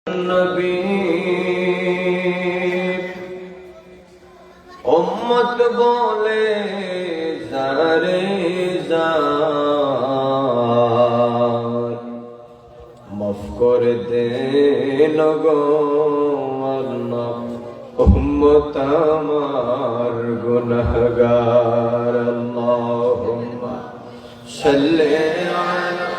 नबी उम्मत बोले ज़ारे ज़ार माफ़ कर देन गो अल्लाह उम्मत हमार गुनहगार अल्लाहुम्मा सल्ले अला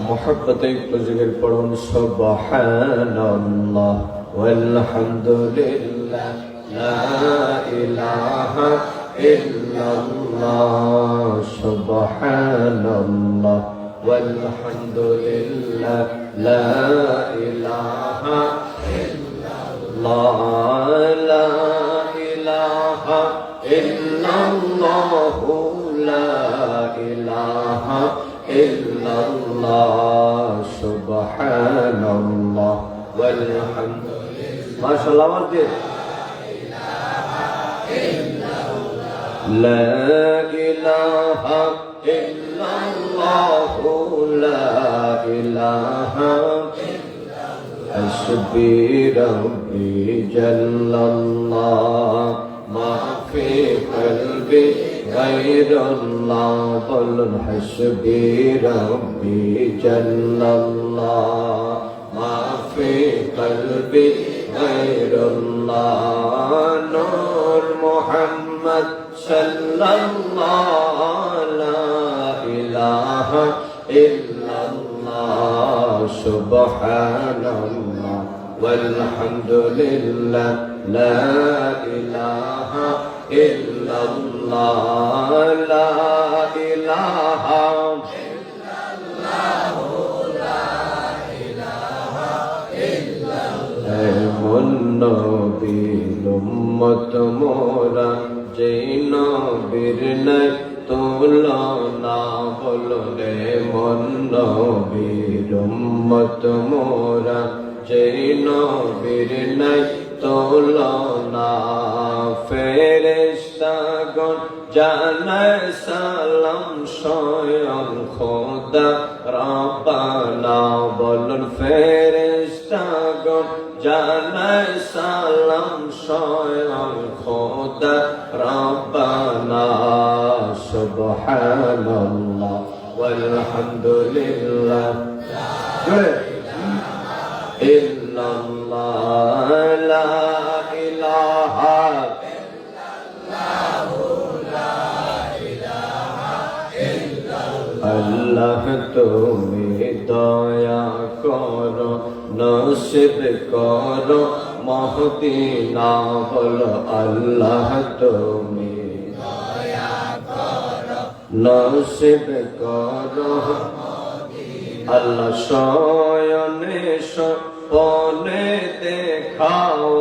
मोहब्बत जिक्र पढ़ो सुब्हानल्लाह वल्हम्दुलिल्लाह ला इलाहा इल्लल्लाह सुब्हानल्लाह वल्हम्दुलिल्लाह ला इलाहा इल्लल्लाह ला इलाहा इल्लल्लाह ला इलाहा इल्लल्लाह सुब्हानल्लाह वल्हम्दुलिल्लाह माशाअल्लाह मर्दे ला इलाहा इल्लल्लाह ला इलाहा हस्बी रब्बी जल्लल्लाह मा फी क़ल्बी गैरुल्लाह बोलन हस्बी रब्बी जल्लल्लाह मा फी क़ल्बी गैरुल्लाह नूर मुहम्मद सल्लल्लाह ला इलाहा इल्लल्लाह सुब्हानल्लाह वल्हम्दुलिल्लाह ला इलाहा इल्लल्लाह ला इलाहा इल्लल्लाह ला इलाहा इल्लल्लाह ऐ मन नबीर उम्मत मोरा যেই নবীর নাই তুলনা বলো রে মন নবীর উম্মত মোরা যেই নবীর নাই তুলনা ফেরেশতাগণ জানায় সালাম স্বয়ং খোদা রব্বানা বলুন ফেরেশতাগণ জানায় সালাম স্বয়ং খোদা রব্বানা সুবহানাল্লাহ ওয়ালহামদুলিল্লাহ ইল্লাল্লাহ লা ইলাহা ইল্লাল্লাহ লা ইলাহা ইল্লাল্লাহ আল্লাহ তুমি দয়া করো নসিব করো মহদিনা বলো আল্লাহ তুমি দয়া করো নসিব করো আল্লাহ শয়নে স্বপনে দেখাও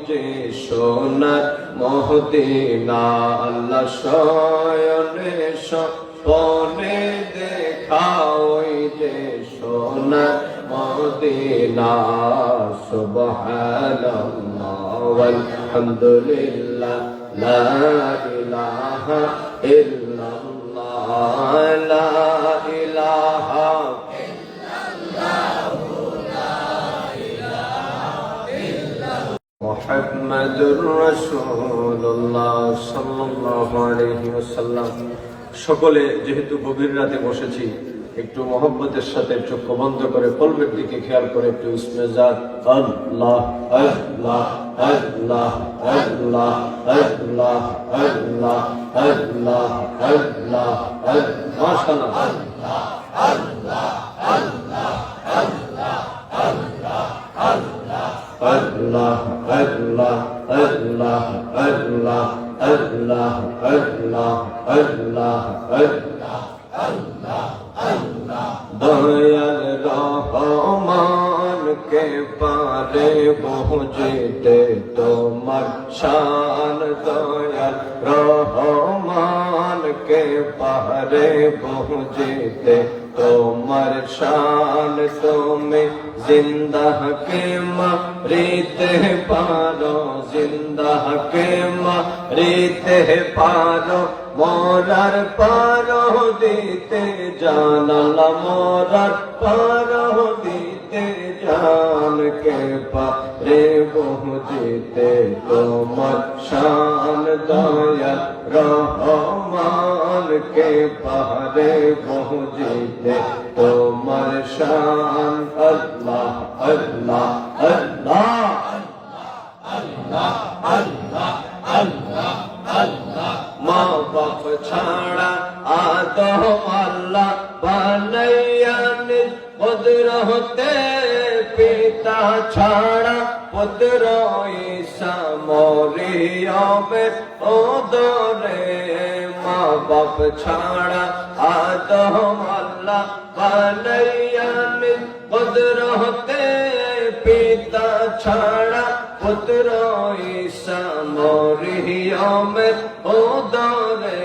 যে সোনার মহদিনা আল্লাহ শয়নে স্বপনে দেখাও যে সোনার মদিনা সুবহানাল্লাহ ওয়ালহামদুলিল্লাহ লা ইলাহা ইল্লাল্লাহ লা ইলাহা ইল্লাল্লাহ লা ইলাহা ইল্লাল্লাহ মুহাম্মাদুর রাসূলুল্লাহ সাল্লাল্লাহু আলাইহি ওয়াসাল্লাম সকলে যেহেতু গভীর রাতে বসেছি একটু মহব্বতের সাথে চোখ বন্ধ করে কলবের দিকে খেয়াল করে একটু ইসমে জাত আল্লাহ আল্লাহ আল্লাহ আল্লাহ আল্লাহ আল্লাহ আল্লাহ আল্লাহ মাশাআল্লাহ আল্লাহ আল্লাহ আল্লাহ আল্লাহ আল্লাহ আল্লাহ আল্লাহ আল্লাহ আল্লাহ আল্লাহ আল্লাহ আল্লাহ আল্লাহ আল্লাহ আল্লাহ আল্লাহ দয়াল রহমান কে পারে পৌঁছতে তোমার শান দয়াল রহমান কে পারে পৌঁছতে তোমার শান তুমি जिंदा के मरीते पारो, जिंदा के मरीते पारो, मोरार पारो दीते जान, मोरार पारो दीते जान के पारे पहुँचते তোমার শান দয়া রহমান के पारे पहुँचते তোমার শান अल्लाह अल्लाह अल्लाह अल्लाह अल्लाह अल्लाह अल्लाह माँ बाप छाड़ा आदम अल्लाह बनैया निज कुदरते पिता छाड़ा पुत्र ईसा मरियम उदरे माँ बाप छाड़ा आदम अल्लाह बनैया निज कुदरते पिता छाड़ा पुत्र ईसा मरियम उदरे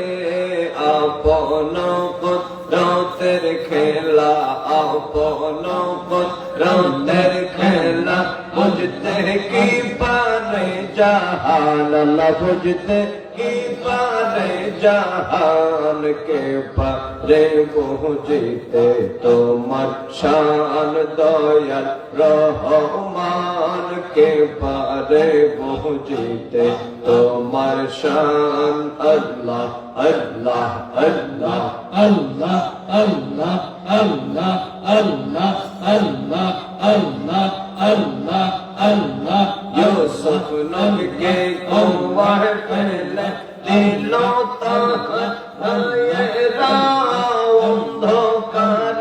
আপন কুদরতের খেলা আপন কুদরতের খেলা বুঝতে কি পারে জাহান আল্লাহ বুঝতে কি পারে জাহান কে পারে বুঝতে তোমার শান দয়াল রহমান কে পারে বুঝতে তোমার শান আল্লাহ अल्लाह अल्लाह अल्लाह अल्लाह अल्लाह अल्लाह अल्लाह अल्लाह अल्लाह अल्लाह यूसुफ नबी के कौवा पहले दिलों तारा अंधकार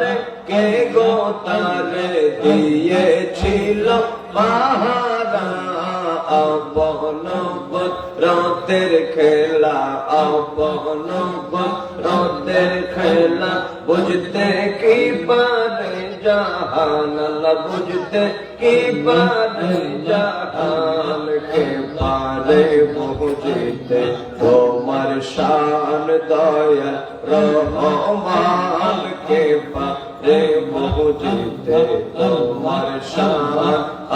के गोतारे दिए छिलो पाहारा আপন কুদরতের খেলা আপন কুদরতের খেলা বুঝতে কি পারে জাহান আল্লাহ বুঝতে কি পারে জাহান কে পারে বুঝতে তোমার শান দয়া রহমান কে পারে বুঝতে তোমার শান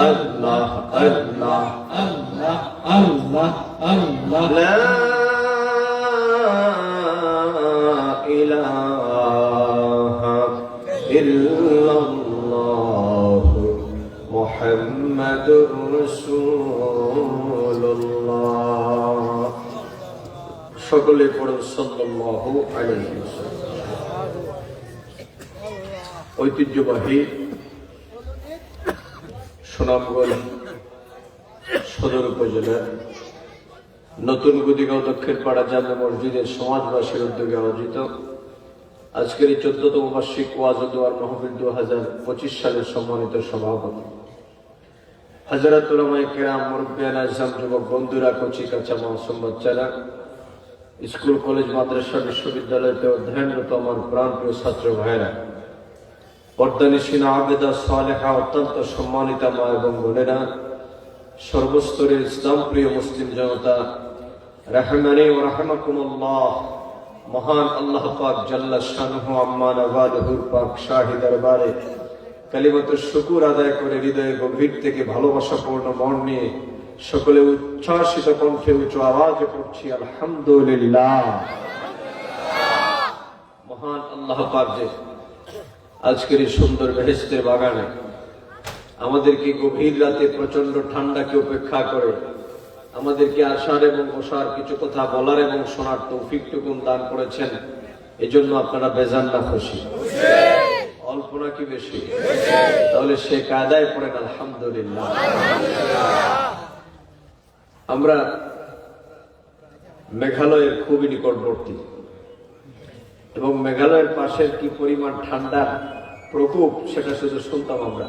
আল্লাহ আল্লাহ আল্লাহ আল্লাহ আল্লাহ লা ইলাহা ইল্লাল্লাহ মুহাম্মাদুর রাসূলুল্লাহ সকলে পড়ুন সাল্লাল্লাহু আলাইহি ওয়াসাল্লাম। ঐতিহ্যবাহী সুনামগঞ্জ সদর উপজেলার নতুন গুদিগাঁও দক্ষিণ পাড়া জামে মসজিদের সমাজবাসীর উদ্যোগে আয়োজিত আজকের এই 14তম বার্ষিক ওয়াজ ও দোয়ার মাহফিল 2025 সালের সম্মানিত সভাপতি হযরত উলামায়ে কেরাম, মুরব্বিয়ান আযম, যুবক বন্ধুরা, কচি কাঁচা মাসুম বাচ্চারা, স্কুল কলেজ মাদ্রাসা বিশ্ববিদ্যালয়তে অধ্যয়নরত আমার প্রাণপ্রিয় ছাত্র ভাইরা, পর্দানিসীন আবেদা সালেহা, অত্যন্ত সম্মানিতা মা এবং বোনেরা, সর্বস্তরের ইসলাম প্রিয় মুসলিম জনতা, রাহমানি ওয়া রাহমাকুমুল্লাহ। মহান আল্লাহ পাক জাল্লা শানুহু আম্মা নওয়ালুহুর পাক শাহী দরবারে কালিমাতুশ শুকর আদায় করে হৃদয়ে গভীর থেকে ভালোবাসাপূর্ণ মন নিয়ে সকলে উচ্ছ্বাসিত কণ্ঠে উচ্চ আওয়াজে পড়ছি আলহামদুলিল্লাহ। মহান আল্লাহ পাক যে আজকের এই সুন্দর বেহেশতের বাগানে আমাদেরকে গভীর রাতে প্রচন্ড ঠান্ডাকে উপেক্ষা করে আমাদেরকে আসার এবং বসার কিছু কথা বলার এবং শোনার তৌফিকটুকুন দান করেছেন, এজন্য আপনারা বেজান না খুশি? অল্প নাকি বেশি? তাহলে সে কায়দায় পড়েন আলহামদুলিল্লাহ। আমরা মেঘালয়ের খুবই নিকটবর্তী এবং মেঘালয়ের পাশের কি পরিমাণ ঠান্ডার প্রকোপ সেটা শুধু শুনতাম আমরা।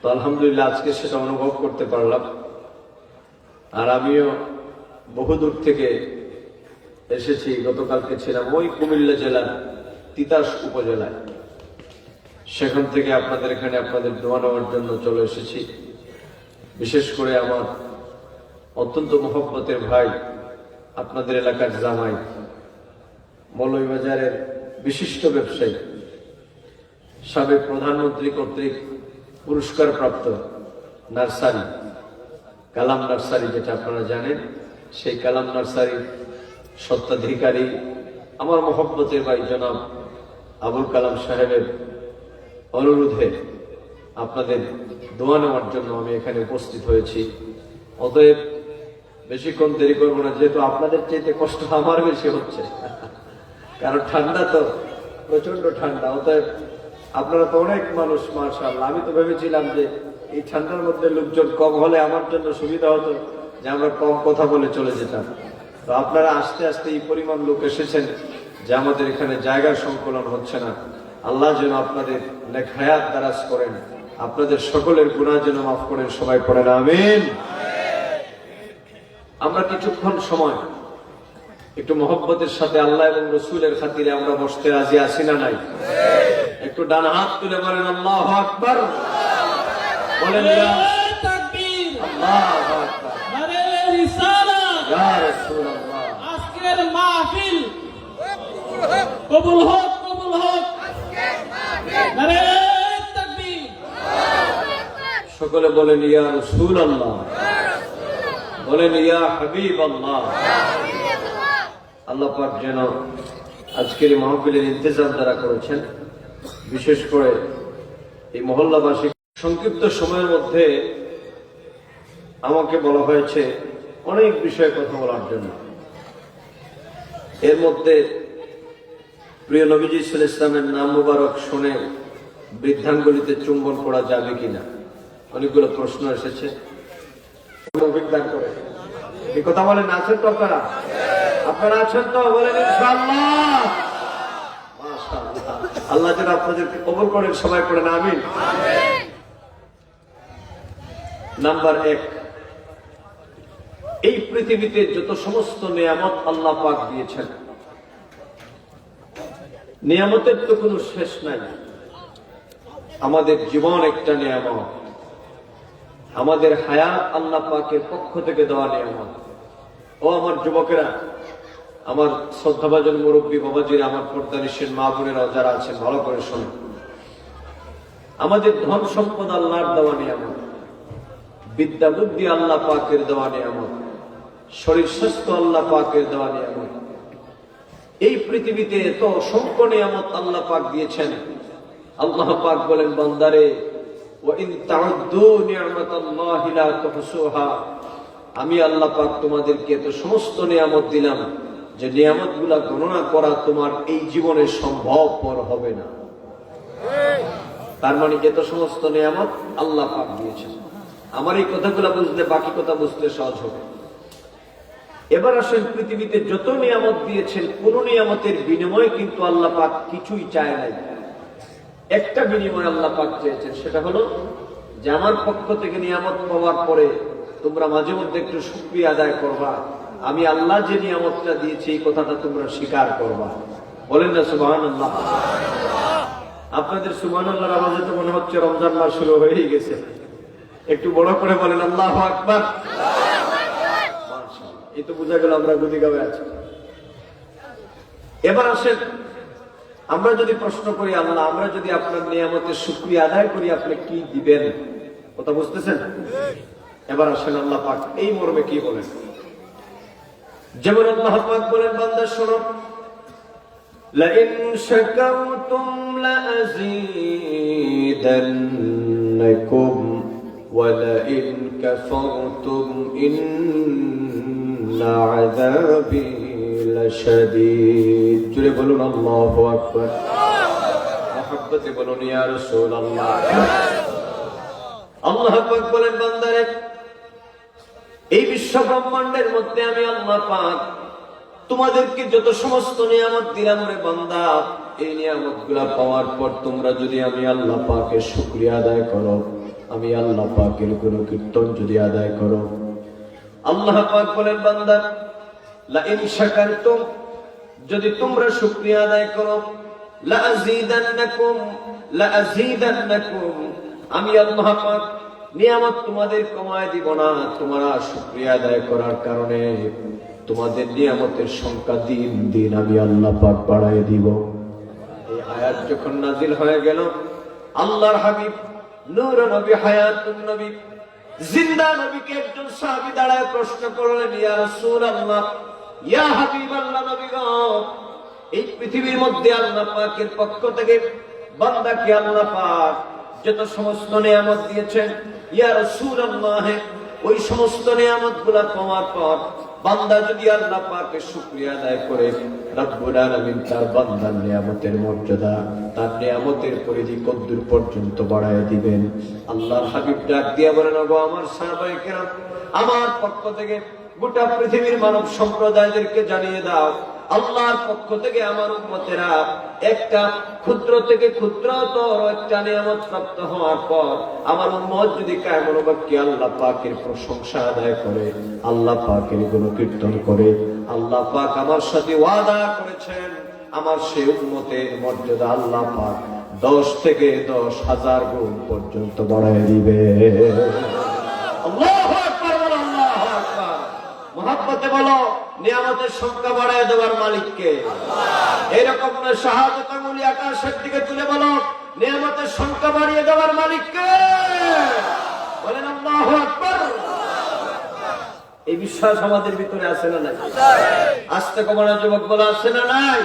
তো আলহামদুলিল্লাহ আজকে সেটা অনুভব করতে পারলাম। আর আমিও বহুদূর থেকে এসেছি, গতকালকে ছিলাম ওই কুমিল্লা জেলার তিতাস উপজেলায়, সেখান থেকে আপনাদের এখানে আপনাদের দোয়া নেওয়ার জন্য চলে এসেছি। বিশেষ করে আমার অত্যন্ত মহব্বতের ভাই, আপনাদের এলাকার জামাই, মৌলভীবাজারের বিশিষ্ট ব্যবসায়ী, সাবেক প্রধানমন্ত্রী কর্তৃক পুরস্কার প্রাপ্ত নার্সারি, কালাম নার্সারি, যেটা আপনারা জানেন, সেই কালাম নার্সারির স্বত্বাধিকারী আমার মহব্বতের ভাই জনাব আবুল কালাম সাহেবের অনুরোধে আপনাদের দোয়া নেওয়ার জন্য আমি এখানে উপস্থিত হয়েছি। অতএব বেশিক্ষণ দেরি করবো না, যেহেতু আপনাদের চাইতে কষ্ট আমার বেশি হচ্ছে, কারণ ঠান্ডা তো প্রচন্ড ঠান্ডা। অতএব আপনারা তো অনেক মানুষ, মাশাআল্লাহ। আমি তো ভেবেছিলাম যে এই ঠান্ডার মধ্যে লোকজন কম হলে আমার জন্য সুবিধা হতো, যে আমরা কম কথা বলে চলে যেতাম। তো আপনারা আস্তে আস্তে এই পরিমাণ লোক এসেছেন যে আমাদের এখানে জায়গার সংকলন হচ্ছে না। আল্লাহ যেন আপনাদের নেক হায়াত দারাজ করেন, আপনাদের সকলের গুনাহ যেন মাফ করেন, সবাই পড়েন আমিন। আমরা কিছুক্ষণ সময় একটু মহব্বতের সাথে আল্লাহ এবং রসুলের খাতিরে আমরা বসতে রাজি আছি না নাই? একটু ডান হাত তুলে বলেন আল্লাহু আকবার, বলেন তাকবীর, আল্লাহু আকবার, নারে রিসালাত, ইয়া রাসূলুল্লাহ। আজকের মাহফিল কবুল হোক, কবুল হোক, নারে তাকবীর। সকলে বলেন ইয়া রাসূলুল্লাহ, বলেন ইয়া হাবিবাল্লাহ। আল্লাহ পাক যেন আজকের এই মাহফিলের ইন্তজাম যারা করেছেন, বিশেষ করে এই মহল্লাবাসী, সংক্ষিপ্ত সময়ের মধ্যে আমাকে বলা হয়েছে অনেক বিষয়ে কথা বলার জন্য। এর মধ্যে প্রিয় নবীজি সাল্লাল্লাহু আলাইহি ওয়াসাল্লামের নাম মুবারক শুনে বৃদ্ধাঙ্গুলিতে চুম্বন করা যাবে কিনা, অনেকগুলো প্রশ্ন এসেছে। অভিজ্ঞান করে এই কথা বলেন, আছেন তো আপনারা? আপনারা আছেন তো? বলেন ইনশাআল্লাহ। মাশাআল্লাহ, আল্লাহ যেন আপনাদেরকে কবুল করেন, সবাই পড়েন আমিন। নাম্বার 1, এই পৃথিবীতে যত সমস্ত নিয়ামত আল্লাহ পাক দিয়েছেন, নিয়ামতের তো কোনো শেষ নাই। আমাদের জীবন একটা নিয়ামত, আমাদের হায়াত আল্লাহ পাকের পক্ষ থেকে দেওয়া নিয়ামত। ও আমার যুবকেরা, আমার শ্রদ্ধাভাজন মুরব্বী বাবাজিরা, আমার পর্দানিসীন মা বোনেরা যারা আছেন, ভালো করে শোনেন। আমাদের ধন সম্পদ আল্লাহর দেওয়া নিয়ামত, বিদ্যা বুদ্ধি আল্লাহ পাকের দেওয়া নিয়ামত, শরীর স্বাস্থ্য আল্লাহ পাকের দেওয়া নিয়ামত। এই পৃথিবীতে এত অসংখ্য নিয়ামত আল্লাহ পাক দিয়েছেন। আল্লাহ পাক বলেন, বান্দারে ওয়াইন তাউদ্দু নি'মাতাল্লাহি লা তুহসুহা, আমি আল্লাহ পাক তোমাদেরকে এত সমস্ত নিয়ামত দিলাম যে নিয়ামতগুলা গণনা করা তোমার এই জীবনে সম্ভবপর হবে না। তার মানে এত সমস্ত নিয়ামত আল্লাহ পাক দিয়েছেন। আমার এই কথাগুলো বুঝলে বাকি কথা বুঝতে সহজ হবে। এবার আসেন, পৃথিবীতে যত নিয়ামত দিয়েছেন, কোন নিয়ামতের বিনিময়ে কিন্তু আল্লাহ পাক কিছুই চায় নাই। একটা বিনিময় আল্লাহ পাক চেয়েছেন, সেটা হলো যে আমার পক্ষ থেকে নিয়ামত পাওয়ার পরে তোমরা মাঝে মধ্যে একটু শুকরিয়া আদায় করবা। আমি আল্লাহ যে নিয়ামতটা দিয়েছি এই কথাটা তোমরা স্বীকার করবা। বলেন না সুবহানাল্লাহ। আপনাদের সুবহানাল্লাহর আওয়াজে তো মনে হচ্ছে রমজান মাস শুরু হয়ে গেছে। একটু বড় করে বলেন আল্লাহু আকবার। এই তো বোঝা গেল আমরা গুদিগাঁওয়ে আছি। এবার আসেন, আমরা যদি প্রশ্ন করি আল্লাহ, আমরা যদি আপনার নিয়ামতের শুকরিয়া আদায় করি, আপনি কি দিবেন? কথা বুঝতেছেন? এবার আসেন, আল্লাহ পাক এই মর্মে কি বলেন। যেমন আল্লাহ পাক বলেন, বান্দা শোনো, লাইন শাকারতুম লাযীদান্নাকুম ওয়া লাইন কাফারতুম ইন্না আযাবি লাশাদীদ। জোরে বলুন আল্লাহু আকবার। মহব্বতে বলুন ইয়া রাসূলুল্লাহ। আল্লাহ পাক বলেন, বান্দারে এই বিশ্ব ব্রহ্মাণ্ডের মধ্যে আমি আল্লাহ পাক তোমাদেরকে যত সমস্ত নিয়ামত দিলাম রে বান্দা, এই নিয়ামতগুলা পাওয়ার পর তোমরা যদি আমি আল্লাহ পাকের শুকরিয়া আদায় করো, আমি আল্লাহ পাকের গুণকীর্তন যদি আদায় করো, আল্লাহ পাক বলেন, বান্দা লাইন শাকারতুম, যদি তোমরা শুকরিয়া আদায় করো, লাযীদান্নাকুম, আমি আল্লাহ পাক নিয়ামত তোমাদের কমায় দিব না। তোমরা শুকরিয়া আদায় করার কারণে তোমাদের নিয়ামতের সংখ্যা দিন দিন আমি আল্লাহ পাক বাড়ায় দিব। এই আয়াত যখন নাজিল হয়ে গেল, আল্লাহর হাবিব নূর নবী, হায়াতুন নবী, জিন্দা নবীকে একজন সাহাবী দাঁড়ায় প্রশ্ন করলেন, ইয়া রাসূলুল্লাহ, ইয়া হাবিবাল্লাহ, নবী গো, এই পৃথিবীর মধ্যে আল্লাহ পাকের পক্ষ থেকে বান্দাকে আল্লাহ পাক যত সমস্ত নিয়ামত দিয়েছেন, ইয়া রাসূলুল্লাহ, ওই সমস্ত নিয়ামতগুলো পাওয়ার পর বান্দা যদি আল্লাহ পাকের শুকরিয়া আদায় করে, রব্বুল আলামিন তার বান্দার নিয়ামতের মর্যাদা, তার নিয়ামতের পরিধি কদ্দুর পর্যন্ত বাড়ায় দিবেন। আল্লাহর হাবিব ডাক দিয়া বলেন, ওগো আমার সাহাবায়ে কেরাম, আমার পক্ষ থেকে গোটা পৃথিবীর মানব সম্প্রদায়দেরকে জানিয়ে দাও, আল্লাহর পক্ষ থেকে আমার উম্মতেরা একটা ক্ষুদ্র থেকে ক্ষুদ্রতর একটা নিয়ামত প্রাপ্ত হওয়ার পর আমার উম্মত যদি কায়মন বাক্যে আল্লাহ পাকের প্রশংসা আদায় করে, আল্লাহ পাকের গুণকীর্তন করে, আল্লাহ পাক আমার সাথে ওয়াদা করেছেন আমার সেই উম্মতের মর্যাদা আল্লাহ পাক 10 থেকে 10,000 গুণ পর্যন্ত বাড়ায় দিবে। আল্লাহু আকবার, আল্লাহু আকবার। মুহাব্বতে বলো, নিয়ামতের সংখ্যা বাড়ায় দেওয়ার মালিককে। এইরকম শাহাদাত আঙ্গুলি আকাশের দিকে তুলে বলো, নিয়ামতের সংখ্যা বাড়িয়ে দেওয়ার মালিককে। বলেন আল্লাহু আকবার। এই বিশ্বাস আমাদের ভিতরে আছে না নাই? আস্তে কমানো যুবক বলা আছে না নাই?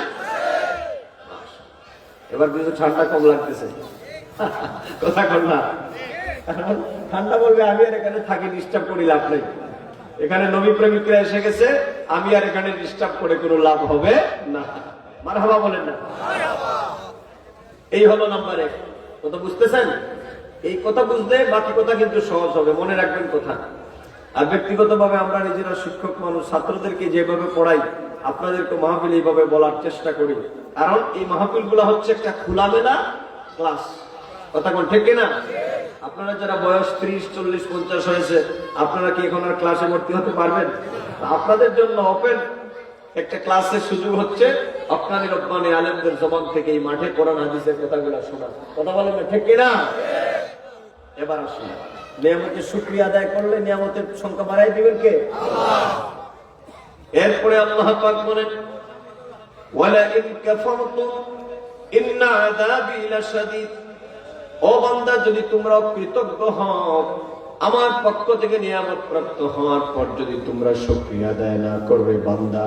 এবার কিন্তু ঠান্ডা কম লাগতেছে, কথা কর না। ঠান্ডা বলবে আমি আর এখানে থাকি, ডিস্টার্ব করি লাভ নেই। এখানে নবী প্রেমিকরা এসে গেছে, আমি আর এখানে ডিস্টার্ব করে কোনো লাভ হবে না। মারহাবা বলেন না? এই হলো নাম্বার 1। কথা বুঝতেছেন? এই কথা বুঝলে বাকি কথা কিন্তু সহজ হবে, মনে রাখবেন কথা। আর ব্যক্তিগতভাবে আমরা নিজেরা শিক্ষক মানুষ, ছাত্রদেরকে যেভাবে পড়াই, আপনাদেরকে মাহফিল এইভাবে বলার চেষ্টা করি, কারণ এই মাহফিল গুলা হচ্ছে একটা খোলামেলা ক্লাস। কথা কোন ঠিক কিনা? আপনারা যারা বয়স 30, 40, 50 হয়েছে, আপনারা কি এখন আর ক্লাসে ভর্তি হতে পারবেন? আপনাদের জন্য ওপেন একটা ক্লাসের সুযোগ হচ্ছে আপনাদের রব্বানি আলেমদের জবান থেকে এই মাঠে কোরআন হাদিসের কথাগুলো শোনা। কথা বলেন না ঠিক কিনা? এবার আসুন, নিয়ামতের শুকরিয়া আদায় করলে নিয়ামতের সংখ্যা বাড়াই দিবেন কে? আল্লাহ। এরপরে আল্লাহ পাক বলেন, ওয়ালা ইন কাফারতুম ইন্না আযাবি লাশাদীদ। ও বান্দা, যদি তোমরা কৃতজ্ঞ হও, আমার পক্ষ থেকে নিয়ামত প্রাপ্ত হওয়ার পর যদি তোমরা শুকরিয়া আদায় না করবে বান্দা,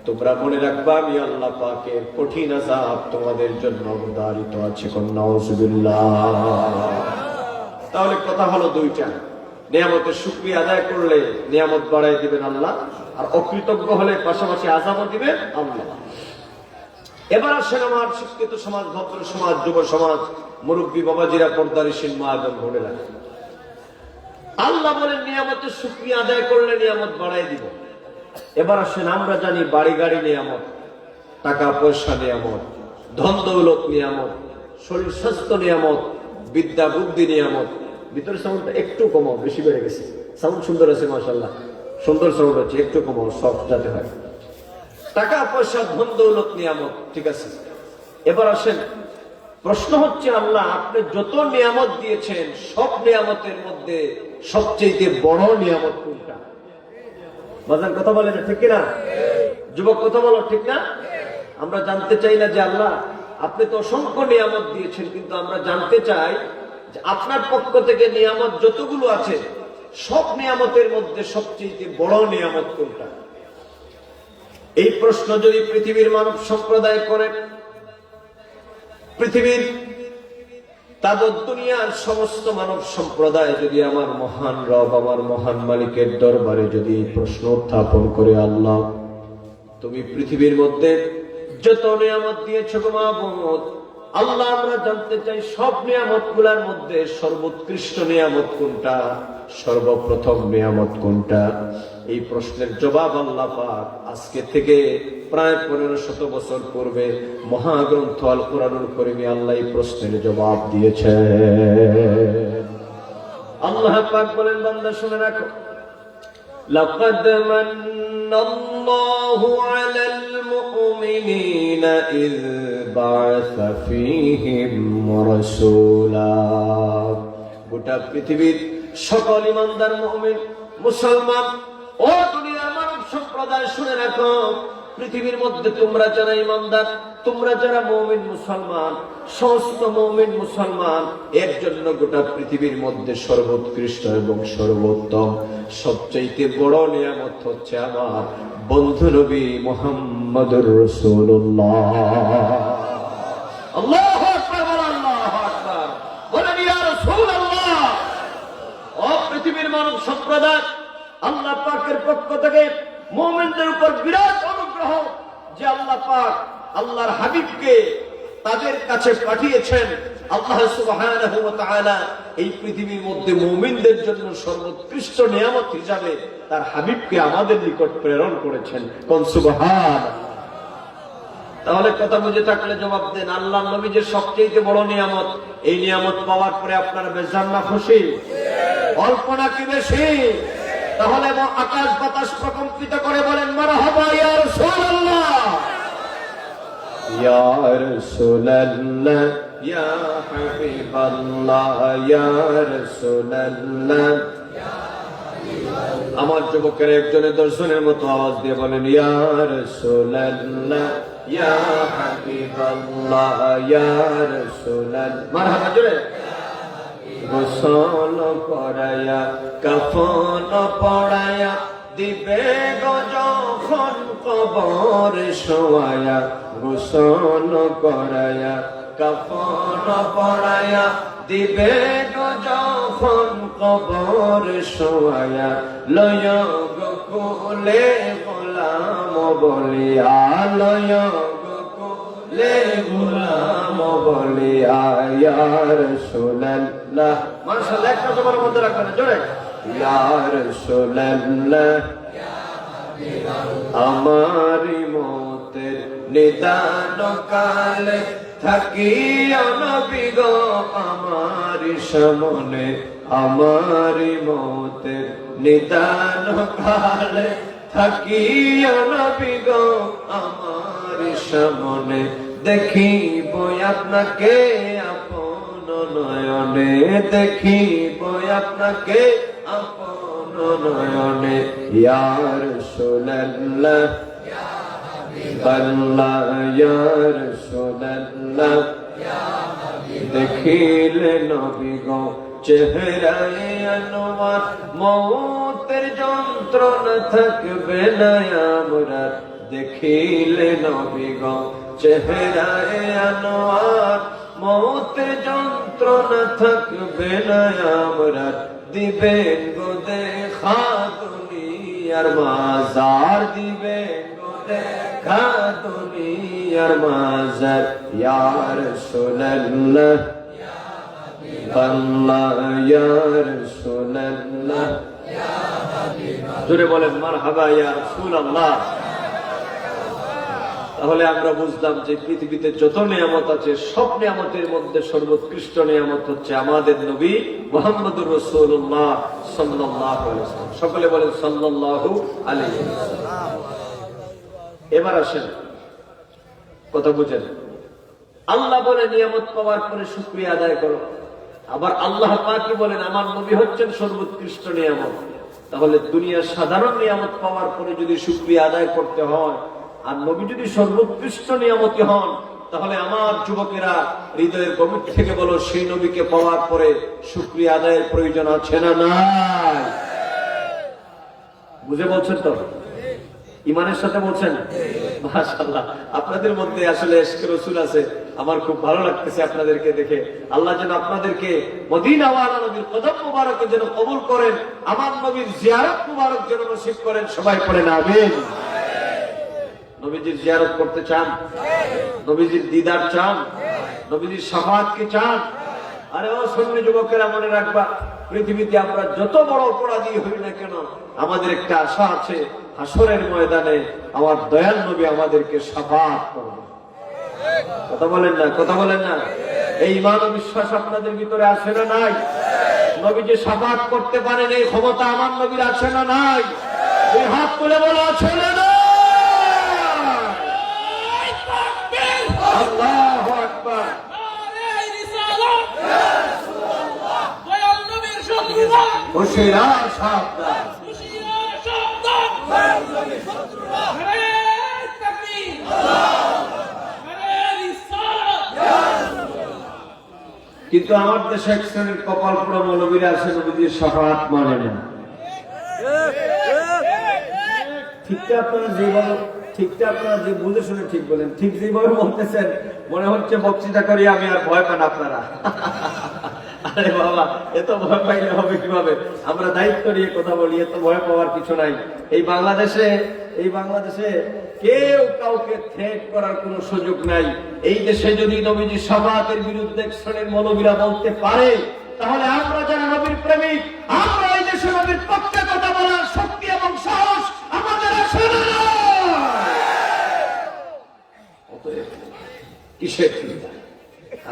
তোমরা মনে রাখবা আমি আল্লাহ পাকের কঠিন আযাব তোমাদের জন্য অবধারিত আছে। নাউযুবিল্লাহ। তাহলে কথা হলো দুইটা, নিয়ামতের শুকরিয়া আদায় করলে নিয়ামত বাড়ায় দিবেন আল্লাহ, আর অকৃতজ্ঞ হলে পাশাপাশি আযাবও দিবেন আল্লাহ। এবার আসেন আমার শিক্ষিত সমাজ, ভদ্র সমাজ, যুব সমাজ, মুরব্বী বাবাজিরা, পর্দারিসীন মা এবং বোনেরা, আল্লাহ বলেন নিয়ামতের শুকরিয়া আদায় করলে নিয়ামত বাড়ায় দিব। এবার আসেন, আমরা জানি বাড়ি গাড়ি নিয়ামত, টাকা পয়সা নিয়ামত, ধন দৌলত নিয়ামত, শরীর স্বাস্থ্য নিয়ামত, বিদ্যা বুদ্ধি নিয়ামত। ভিতরে সাউন্ডটা একটু কমাও, বেশি বেড়ে গেছে। সাউন্ড সুন্দর আছে মাশাআল্লাহ, সুন্দর সাউন্ড হচ্ছে, একটু কমাও, সফট যাতে হয়। টাকা পয়সা ধন দৌলত নিয়ামত, ঠিক আছে। এবার আসেন, প্রশ্ন হচ্ছে আল্লাহ আপনি যত নিয়ামত দিয়েছেন সব নিয়ামতের মধ্যে সবচেয়ে বড় নিয়ামত কোনটা? বাজার কথা বলে না ঠিক কিনা? যুবক কথা বলো ঠিক না? আমরা জানতে চাই না যে আল্লাহ আপনি তো অসংখ্য নিয়ামত দিয়েছেন, কিন্তু আমরা জানতে চাই যে আপনার পক্ষ থেকে নিয়ামত যতগুলো আছে সব নিয়ামতের মধ্যে সবচেয়ে বড় নিয়ামত কোনটা? এই প্রশ্ন যদি পৃথিবীর মানব সম্প্রদায় করে, পৃথিবীর তাবৎ দুনিয়ার সমস্ত মানব সম্প্রদায় যদি আমার মহান রব, আমার মহান মালিকের দরবারে যদি এই প্রশ্ন উত্থাপন করে, আল্লাহ তুমি পৃথিবীর মধ্যে যত নিয়ামত দিয়েছো গো মাবুদ, আল্লাহ আমরা জানতে চাই সব নিয়ামত গুলার মধ্যে সর্বোৎকৃষ্ট নিয়ামত কোনটা, সর্বপ্রথম নিয়ামত কোনটা? এই প্রশ্নের জবাব আল্লাহ পাক আজকে থেকে প্রায় 1500 বছর পূর্বে মহাগ্রন্থ আল কুরআনুল কারীমে আল্লাহ এই প্রশ্নের জবাব দিয়েছেন। আল্লাহ পাক বলেন, বান্দা শুনে রাখো, লাকাদ মান্নাল্লাহু আলাল মুমিনিনা ইয বা'আসা ফীহিম রাসূলা। গোটা পৃথিবীর সকল ইমানদার মুমিন মুসলমান ও দুনিয়ার মানব সম্প্রদায় শুনে রাখো, পৃথিবীর মধ্যে তোমরা যারা ইমানদার তোমরা যারা মুমিন মুসলমান, সমস্ত মুমিন মুসলমান এর জন্য গোটা পৃথিবীর মধ্যে সর্বোৎকৃষ্ট এবং সর্বোত্তম সবচাইতে বড় নিয়ামত হচ্ছে আমার বন্ধু নবী মুহাম্মদুর রাসূলুল্লাহ। আল্লাহু আকবার, আল্লাহু আকবার বলেন ইয়া রাসূলুল্লাহ। ও পৃথিবীর মানব সম্প্রদায়, আল্লাহ পাকের পক্ষ থেকে মুমিনদের উপর বিরাট অনুগ্রহ যে আল্লাহ পাক আল্লাহর হাবিবকে তাদের কাছে পাঠিয়েছেন। আল্লাহ সুবহানাহু ওয়া তাআলা এই পৃথিবীর মধ্যে মুমিনদের জন্য সর্বোৎকৃষ্ট নিয়ামত হিসাবে তার হাবিবকে আমাদের নিকট প্রেরণ করেছেন। কোন সুবহান। তাহলে কথা বুঝে থাকলে জবাব দেন, আল্লাহর নবী যে সবচেয়ে বড় নিয়ামত, এই নিয়ামত পাওয়ার পরে আপনার বেজার না খুশি? অল্প নাকি বেশি? তাহলে আকাশ বাতাস প্রকম্পিত করে বলেন মারহাবা ইয়া রাসূলুল্লাহ, ইয়া রাসূলুল্লাহ, ইয়া হাবিবাল্লাহ, ইয়া রাসূলুল্লাহ। আমার যুবকের একজনে দর্শনের মতো আওয়াজ দিয়ে বলেন ইয়া রাসূলুল্লাহ, ইয়া হাবিবাল্লাহ, ইয়া রাসূলুল্লাহ। মারহাবা জোরে। গোসল করায়া কাফন পড়ায়া দিবে গো যখন কবর শোয়ায়া, গোসল করায়া কাফন পড়ায়া দিবে গো যখন কবর শোয়ায়া, লয় গো কোলে গোলাম বলিয়া, লয় লে গোলাম বলিয়া, ইয়া রাসূলুল্লাহ। মাশাআল্লাহ, একটা জবানের মধ্যে রাখবেন জোরে, ইয়া রাসূলুল্লাহ। আমারি মতের নিদান কালে থাকিও নবী গো আমারি সামনে, আমারি মতের নিদান কালে থাকিও নবী গো আমারি সামনে, দেখিব আপনাকে আপন নয়নে, দেখিব আপনাকে আপন নয়নে, ইয়া রাসূলুল্লাহ, ইয়া হাবিবাল্লাহ, ইয়া রাসূলুল্লাহ। দেখিলে নবী গো চেহারায় আনোয়ার, মৌতের যন্ত্রণা থাকবে না আমরা, দেখিলে নবী গো চেহারায় আনোয়ার, মৌতের যন্ত্রণা থাকবে না আমরা, দিবেন গো দেখা দুনিয়ার মাজার, দিবেন গো দেখা দুনিয়ার মাজার, ইয়া রাসূলুল্লাহ, ইয়া হাবিবাল্লাহ, ইয়া রাসূলুল্লাহ। জোরে বলেন মারহাবা ইয়া রাসূলুল্লাহ। তাহলে আমরা বুঝলাম যে পৃথিবীতে যত নিয়ামত আছে সব নিয়ামতের মধ্যে সর্বোৎকৃষ্ট নিয়ামত হচ্ছে আমাদের নবী মুহাম্মদুর রাসূলুল্লাহ সাল্লাল্লাহু আলাইহি ওয়াসাল্লাম। সকলে বলেন সাল্লাল্লাহু আলাইহি ওয়াসাল্লাম। এবার আসেন, কথা বুঝেন। আল্লাহ বলে নিয়ামত পাওয়ার পরে শুকরিয়া আদায় করো, আবার আল্লাহ পাকই বলেন আমার নবী হচ্ছেন সর্বোৎকৃষ্ট নিয়ামত। তাহলে দুনিয়ার সাধারণ নিয়ামত পাওয়ার পরে যদি শুকরিয়া আদায় করতে হয় আর নবী যদি সর্বোৎকৃষ্ট নিয়ামতি হন, তাহলে আমার যুবকেরা হৃদয়ের গভীর থেকে বলো সেই নবীকে পাওয়ার পরে শুকরিয়া আদায়ের প্রয়োজন আছে না নাই? বুঝে বলছেন তো? ইমানের সাথে বলছেন? মাশাআল্লাহ, আপনাদের মধ্যে আসলে ইশকে রাসূল আছে। আমার খুব ভালো লাগতেছে আপনাদেরকে দেখে। আল্লাহ যেন আপনাদেরকে মদিনা ওয়ালা নবীর কদম মুবারকে যেন কবুল করেন, আমার নবীর জিয়ারত মুবারক যেন নসিব করেন। সবাই পড়েন আমিন। নবীজির জিয়ারত করতে চান? নবীজির দিদার চান? নবীজির শাফাআত কি চান? আরে ও সুন্নি যুবকেরা মনে রাখবা, পৃথিবীতে আমরা যত বড় অপরাধী হই না কেন, আমাদের একটা আশা আছে, হাসরের ময়দানে আমার দয়াল নবী আমাদেরকে শাফাআত করবে। কথা বলেন না? কথা বলেন না? এই ঈমান ও বিশ্বাস আপনাদের ভিতরে আছে না নাই? নবী যে শাফাআত করতে পারেন এই ক্ষমতা আমার নবীর আছে না নাই? এই হাত তুলে বলো আছে না নাই? আল্লাহু আকবার। হুশিয়ার সাবধান। কিন্তু আমার দেশে এক শ্রেণীর কপাল পুরো মৌলবীরা আছে, নবীজির শাফাআত মানে না। ঠিকটা আপনারা যেভাবে, ঠিকটা আপনারা যে বুঝে শুনে ঠিক বলেন, ঠিক যেভাবে বলতেছেন মনে হচ্ছে বক্তৃতা করি আমি, আর ভয় পান আপনারা। আরে বাবা, এত ভয় পাইলে হবে কিভাবে? আমরা দায়িত্ব নিয়ে কথা বলি, এত ভয় পাওয়ার কিছু নাই। এই বাংলাদেশে কেউ কাউকে থ্রেট করার কোনো সুযোগ নাই। এই দেশে যদি নবীজি শাফাআতের বিরুদ্ধে এক শ্রেণীর মৌলবীরা বলতে পারে, তাহলে আমরা যারা নবীর প্রেমিক, আমরা এই দেশে নবীর পক্ষে কথা বলার শক্তি এবং সাহস আমাদের আছে না? অতএব কিসের চিন্তা?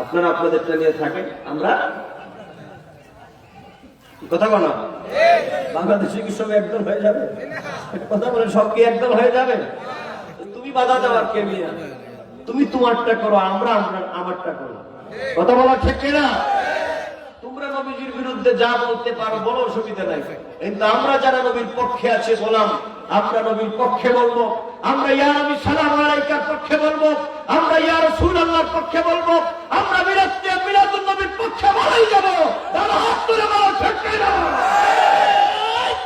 আপনারা আপনাদেরটা নিয়ে থাকেন, আমরা কথা বলো। বাংলাদেশে কি সব একদল হয়ে যাবে? কথা বলেন, সব কি একদল হয়ে যাবে? তুমি বাধা দেওয়ার কে মিয়া? তুমি তোমারটা করো, আমরা আমারটা করো। কথা বলা ঠিক না? তোমরা নবীজির বিরুদ্ধে যা বলতে পারো বলো, অসুবিধা নাই। কিন্তু আমরা যারা নবীর পক্ষে আছে বললাম, আমরা নবীর পক্ষে বলবো, আমরা ইয়া নবী সালাম আলাইকার পক্ষে বলবো, আমরা ইয়া রাসূলুল্লাহর পক্ষে বলবো, আমরা মিলাদুন নবীর পক্ষে বলাই যাব। তাহলে হাত তুলে বলো ঠিক না?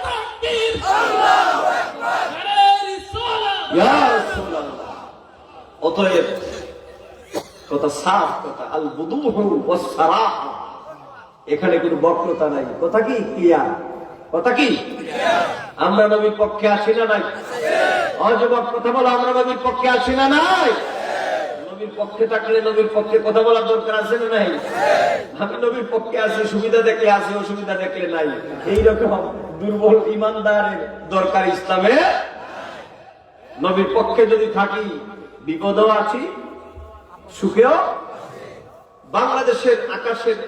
তাকবীর, আল্লাহু আকবার, নারে রিসালাত, ইয়া রাসূলুল্লাহ। অতএব কথা সাফ কথা, আল বুদুহু ওয়াস সারাহা, এখানে কোনো বক্রতা নাই। কথা কি ক্লিয়ার? কথা কি আমরা নবীর পক্ষে আছি না নাই? অযুবক কথা বলো, আমরা নবীর পক্ষে আছি না নাই? নবীর পক্ষে থাকলে নবীর পক্ষে কথা বলার দরকার আছে না নাই? আমি নবীর পক্ষে আছি, সুবিধা দেখলে আছি, অসুবিধা দেখলে নাই। এইরকম দুর্বল ইমানদারের দরকার ইসলামে। নবীর পক্ষে যদি থাকি, বিপদেও আছি, সুখেও। বাংলাদেশের আকাশের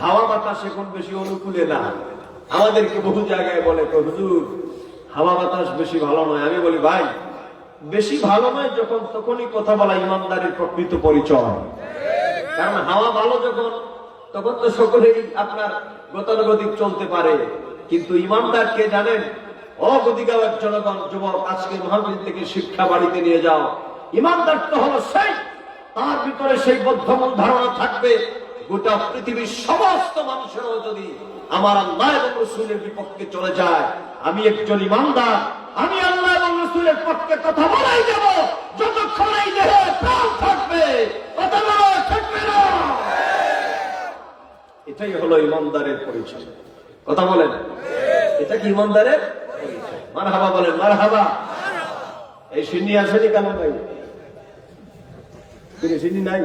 হাওয়া বাতাস এখন বেশি অনুকূলে না। আমাদেরকে বহু জায়গায় বলে, হুজুর হাওয়া বাতাস বেশি ভালো নয়। আমি বলি ভাই, বেশি ভালো নয় যখন, তখনই কথা বলা ইমানদারের প্রকৃত পরিচয়। কারণ হাওয়া ভালো যখন, তখন তো সকলেই আপনার গতানুগতিক চলতে পারে। কিন্তু ইমানদার কে জানেন? অগতিকার জনগণ, যুবক, আজকে মাহফিল থেকে শিক্ষা বাড়িতে নিয়ে যাও। ইমানদার তো হলো সেই, তার ভিতরে সেই বদ্ধমূল ধারণা থাকবে, গোটা পৃথিবীর সমস্ত মানুষেরও যদি আমার আল্লাহ এবং রাসূলের বিপক্ষে চলে যায়, আমি একজন ইমানদার, আমি আল্লাহ এবং রাসূলের পক্ষে কথা বলাই যাব যতক্ষণ এই দেহে প্রাণ থাকবে। কথা বলো থাকবে না? এটাই হলো ইমানদারের পরিচয়। কথা বলেন, এটা কি ইমানদারের পরিচয়? মারহাবা বলেন, মারহাবা। এই সিন্নি আসেনি কেন ভাই? সিন্নি নাই?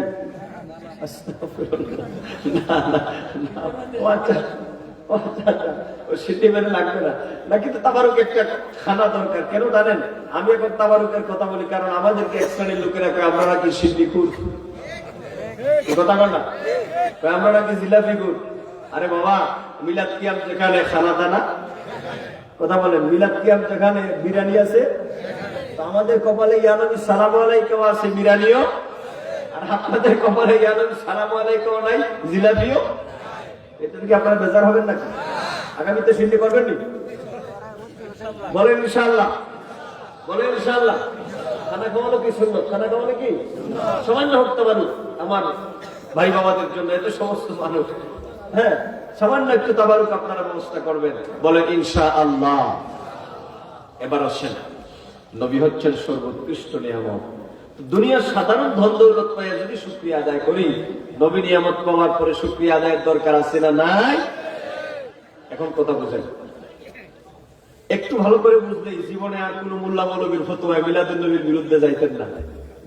লাগবে না নাকি? তো তাবারুক একটা খানা দরকার। কেন জানেন? আমি এখন তাবারুকের কথা বলি কারণ আমাদেরকে এক শ্রেণীর লোকেরা কয় আমরা নাকি সিন্নি খুর। কথা বল না, আমরা নাকি জিলাপি খুর। আরে বাবা, মিলাদ কিয়াম যেখানে খানা দানা, কথা বলেন, মিলাদ কিয়াম যেখানে বিরিয়ানি আছে, তো আমাদের কপালে ইয়া নবী সালামু আলাইকুম আছে, বিরিয়ানিও। আর আপনাদের কপালে ইয়া নবী সালামু আলাইকুম নাই, জিলাপিও। এটা কি আপনারা বেজার হবেন নাকি? আগামীতে সিন্নি করবেন নি? বলেন ইনশাআল্লাহ, বলেন ইনশাআল্লাহ। খানা খাওয়ানো কি সুন্নত? খানা খাওয়ানো কি সামান্য হতে পারু আমার ভাই বাবাদের জন্য, এত সমস্ত মানুষ। হ্যাঁ, সামান্য একটু তাবারুক আপনারা ব্যবস্থা করবেন। বলেন ইনশাআল্লাহ। এবার আসেন, নবী হচ্ছেন সর্বোৎকৃষ্ট নিয়ামত। দুনিয়ার সাধারণ ধন দৌলত পাইয়া যদি শুকরিয়া আদায় করি, নবী নিয়ামত পাওয়ার পরে শুকরিয়া আদায়ের দরকার আছে না নাই? এখন কথা বুঝেন, একটু ভালো করে বুঝলেই জীবনে আর কোন মোল্লা মৌলবীর ফতোয়া মিলাদুন নবীর বিরুদ্ধে যাইতেন না।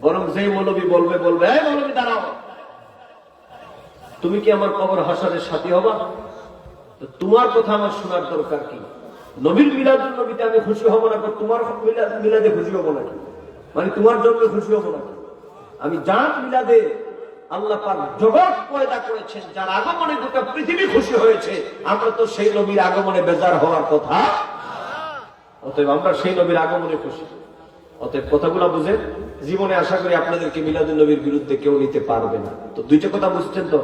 বরং যেই মৌলবী বলবে, এই মৌলবী দাঁড়াও, তুমি কি আমার কবর হাসরের সাথী হবা? তো তোমার কথা আমার শোনার দরকার কি? নবীর মিলাদুন নবীতে আমি খুশি হব না, তোমার মিলাদে খুশি হব নাকি? মানে তোমার জন্য খুশি হব নাকি? আমি যার মিলাদে আল্লাহ পাক জগৎ পয়দা করেছেন, যার আগমনে গোটা পৃথিবী খুশি হয়েছে, আমরা তো সেই নবীর আগমনে বেজার হওয়ার কথা। অতএব আমরা সেই নবীর আগমনে খুশি। অতএব কথাগুলো বুঝে জীবনে আশা করি আপনাদেরকে মিলাদুন নবীর বিরুদ্ধে কেউ নিতে পারবে না। তো দুইটা কথা বুঝছেন তো?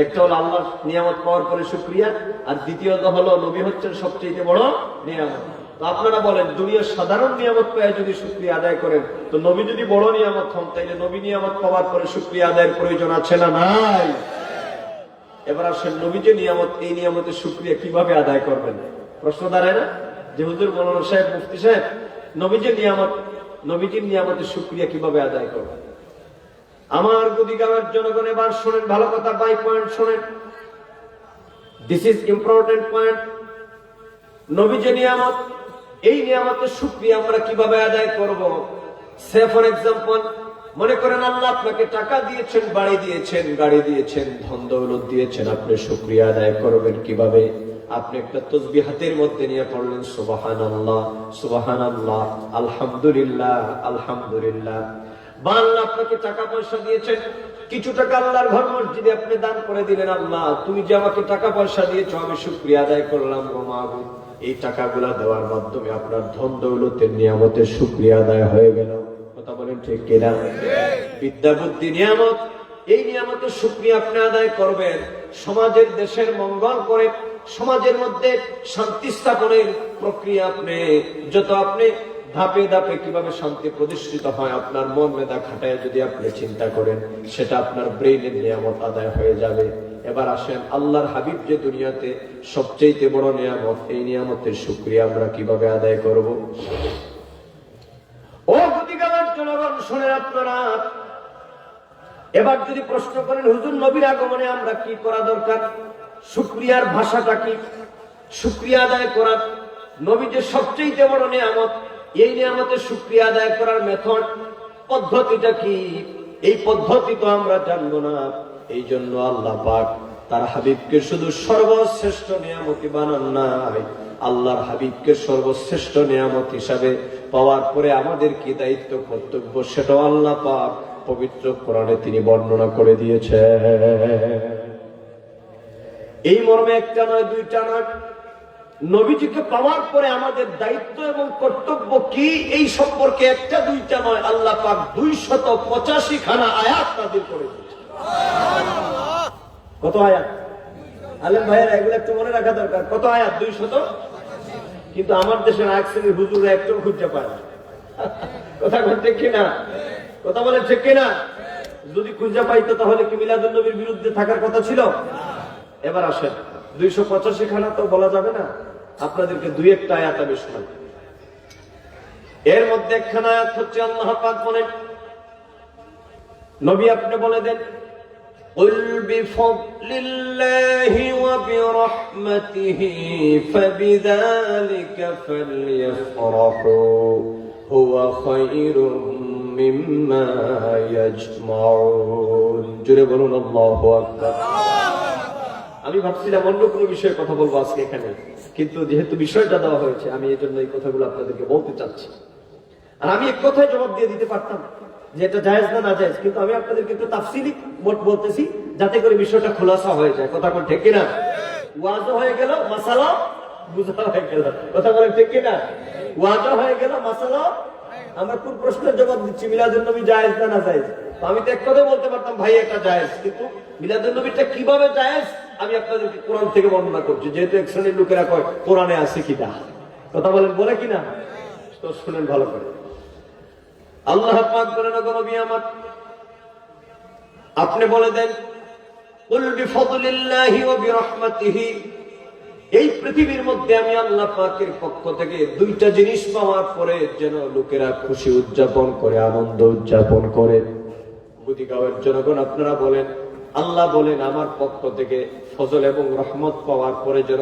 একটা হলো আল্লাহর নিয়ামত পাওয়ার পরে শুকরিয়া, আর দ্বিতীয়ত হলো নবী হচ্ছেন সবচেয়ে বড় নিয়ামত। তো আপনারা বলেন, দুনিয়ার সাধারণ নিয়ামত পেয়ে যদি শুকরিয়া আদায় করেন, তো নবী যদি বড় নিয়ামত হন, তাইলে নবী নিয়ামত পাওয়ার পরে শুকরিয়া আদায়ের প্রয়োজন আছে না নাই? এবার আসেন নবীজি নিয়ামত, এই নিয়ামতের শুকরিয়া কিভাবে আদায় করবেন? প্রশ্ন দাঁড়ায় না যে হুজুর মৌলানা সাহেব, মুফতি সাহেব, নবীজির নিয়ামতের শুকরিয়া কিভাবে আদায় করবেন? আমার গুদিগাঁওয়ের জনগণ এবার শোনেন ভালো কথা, বাই পয়েন্ট শোনেন, দিস ইজ ইম্পর্টেন্ট পয়েন্ট। নবীজি নিয়ামত, এই নিয়ামতের শুকরিয়া আমরা কিভাবে আদায় করব? সে ফর এক্সাম্পল, মনে করেন আল্লাহ আপনাকে টাকা দিয়েছেন, বাড়ি দিয়েছেন, গাড়ি দিয়েছেন, ধন দৌলত দিয়েছেন, আপনি শুকরিয়া আদায় করবেন কিভাবে? আপনি একটা তাসবিহ হাতের মধ্যে নিয়ে পড়লেন সুবহানাল্লাহ সুবহানাল্লাহ, আলহামদুলিল্লাহ আলহামদুলিল্লাহ। বা আল্লাহ আপনাকে টাকা পয়সা দিয়েছেন, কিছু টাকা আল্লাহর ঘর মসজিদে আপনি দান করে দিলেন, আল্লাহ তুমি যে আমাকে টাকা পয়সা দিয়েছো আমি শুকরিয়া আদায় করলাম গো মাবুদ। এই টাকাগুলা দেওয়ার মাধ্যমে আপনার ধন দৌলতের নিয়ামতের শুকরিয়া আদায় হয়ে গেল। কথা বলেন ঠিক কিনা? বিদ্যা বুদ্ধি নিয়ামত, এই নিয়ামতের শুকরিয়া আপনি আদায় করবেন। সমাজের দেশের মঙ্গল করে, সমাজের মধ্যে শান্তি স্থাপনের প্রক্রিয়া আপনি ধাপে ধাপে কিভাবে শান্তি প্রতিষ্ঠিত হয় আপনার মন মেধা খাটায় যদি আপনি চিন্তা করেন, সেটা আপনার ব্রেইনের নিয়ামত আদায় হয়ে যাবে। এবার আসেন আল্লাহর হাবিব যে দুনিয়াতে সবচেয়ে বড় নিয়ামত, এই নিয়ামতের শুকরিয়া আমরা কিভাবে আদায় করব? ও গুদিগাঁওয়ের জনগণ শোনেন আপনারা, এবার যদি প্রশ্ন করেন হুজুর নবীর আগমনে আমরা কি করা দরকার, শুকরিয়ার ভাষাটা কি, শুকরিয়া আদায় করার নবী যে সবচেয়ে বড় নিয়ামত, এই নিয়ামতের শুকরিয়া আদায় করার মেথড, পদ্ধতিটা কি? এই পদ্ধতি তো আমরা জানবো না। এই জন্য আল্লাহ পাক তার হাবিবকে শুধু সর্বশ্রেষ্ঠ নিয়ামতি বানান নাই, আল্লাহর হাবিবকে সর্বশ্রেষ্ঠ নিয়ামত হিসাবে পাওয়ার পরে আমাদের কি দায়িত্ব কর্তব্য, সেটাও আল্লাহ পাক পবিত্র কোরআনে তিনি বর্ণনা করে দিয়েছে। এই মর্মে একটা নয়, দুইটা নয়, নবীজিকে পাওয়ার পরে আমাদের দায়িত্ব এবং কর্তব্য কি, এই সম্পর্কে একটা দুইটা নয়, আল্লাহ পাক 285 খানা আয়াত নাযিল করে দিয়েছে। কত আয়াত? আলেম ভাইয়েরা এগুলো একটু মনে রাখা দরকার। কত আয়াত? 200। কিন্তু আমার দেশের এক শ্রেণীর হুজুররা একটু খুঁজে পায় না। কথা বলতে কিনা? কথা বলে ঠিক কিনা? যদি খুঁজে পাইতো তাহলে কি মিলাদুন নবীর বিরুদ্ধে থাকার কথা ছিল? এবার আসেন, 285 খানা তো বলা যাবে না, আপনাদেরকে দুই একটা আয়াত আমি শোনাই। এর মধ্যে একখানা আয়াত হচ্ছে আল্লাহ পাক বলেন, নবী আপনি বলে দেন, قل بفضل الله وبرحمته فبذلك فليفرحوا هو خير مما يجمعون। জোরে বলুন আল্লাহু আকবার। আমি ভাবছিলাম অন্য কোনো বিষয়ে কথা বলবো আজকে এখানে, কিন্তু যেহেতু বিষয়টা দেওয়া হয়েছে আমি এই জন্য এই কথাগুলো আপনাদেরকে বলতে চাচ্ছি। আর আমি এক কথায় জবাব দিয়ে দিতে পারতাম যে এটা জায়েজ না না জায়েজ, কিন্তু আমি আপনাদেরকে একটু তাফসিলি বলতেছি যাতে করে বিষয়টা খোলাসা হয়ে যায়। কথা কোন ঠিক কিনা? ওয়াজও হয়ে গেল, মাসালা বুঝা হয়ে গেল। কথা বলেন ঠিক কিনা? ওয়াজও হয়ে গেল, মাসালা। আমরা কোন প্রশ্নের জবাব দিচ্ছি, মিলাদুন নবী জায়েজ না না জায়েজ। আমি তো এক কথা বলতে পারতাম ভাই এটা জায়েজ, কিন্তু মিলাদুন নবীটা কিভাবে জায়েজ আমি আপনাদেরকে কোরআন থেকে বর্ণনা করছি, যেহেতু এক শ্রেণীর লোকেরা কয় কোরআনে আছে কিনা। কথা বলেন বলে কিনা? তো শুনেন ভালো করে। আল্লাহ পাক বলেন, নবী আমার আপনি বলে দেন, কুল বিফদলিল্লাহি ওয়া বিরহমাতিহি, এই পৃথিবীর মধ্যে আমি আল্লাহ পাকের পক্ষ থেকে দুইটা জিনিস পাওয়ার পরে যেন লোকেরা খুশি উদযাপন করে, আনন্দ উদযাপন করে। গুদিগাঁওয়ের জনগণ আপনারা বলেন, আল্লাহ বলেন আমার পক্ষ থেকে ফজল এবং রহমত পাওয়ার পরে যেন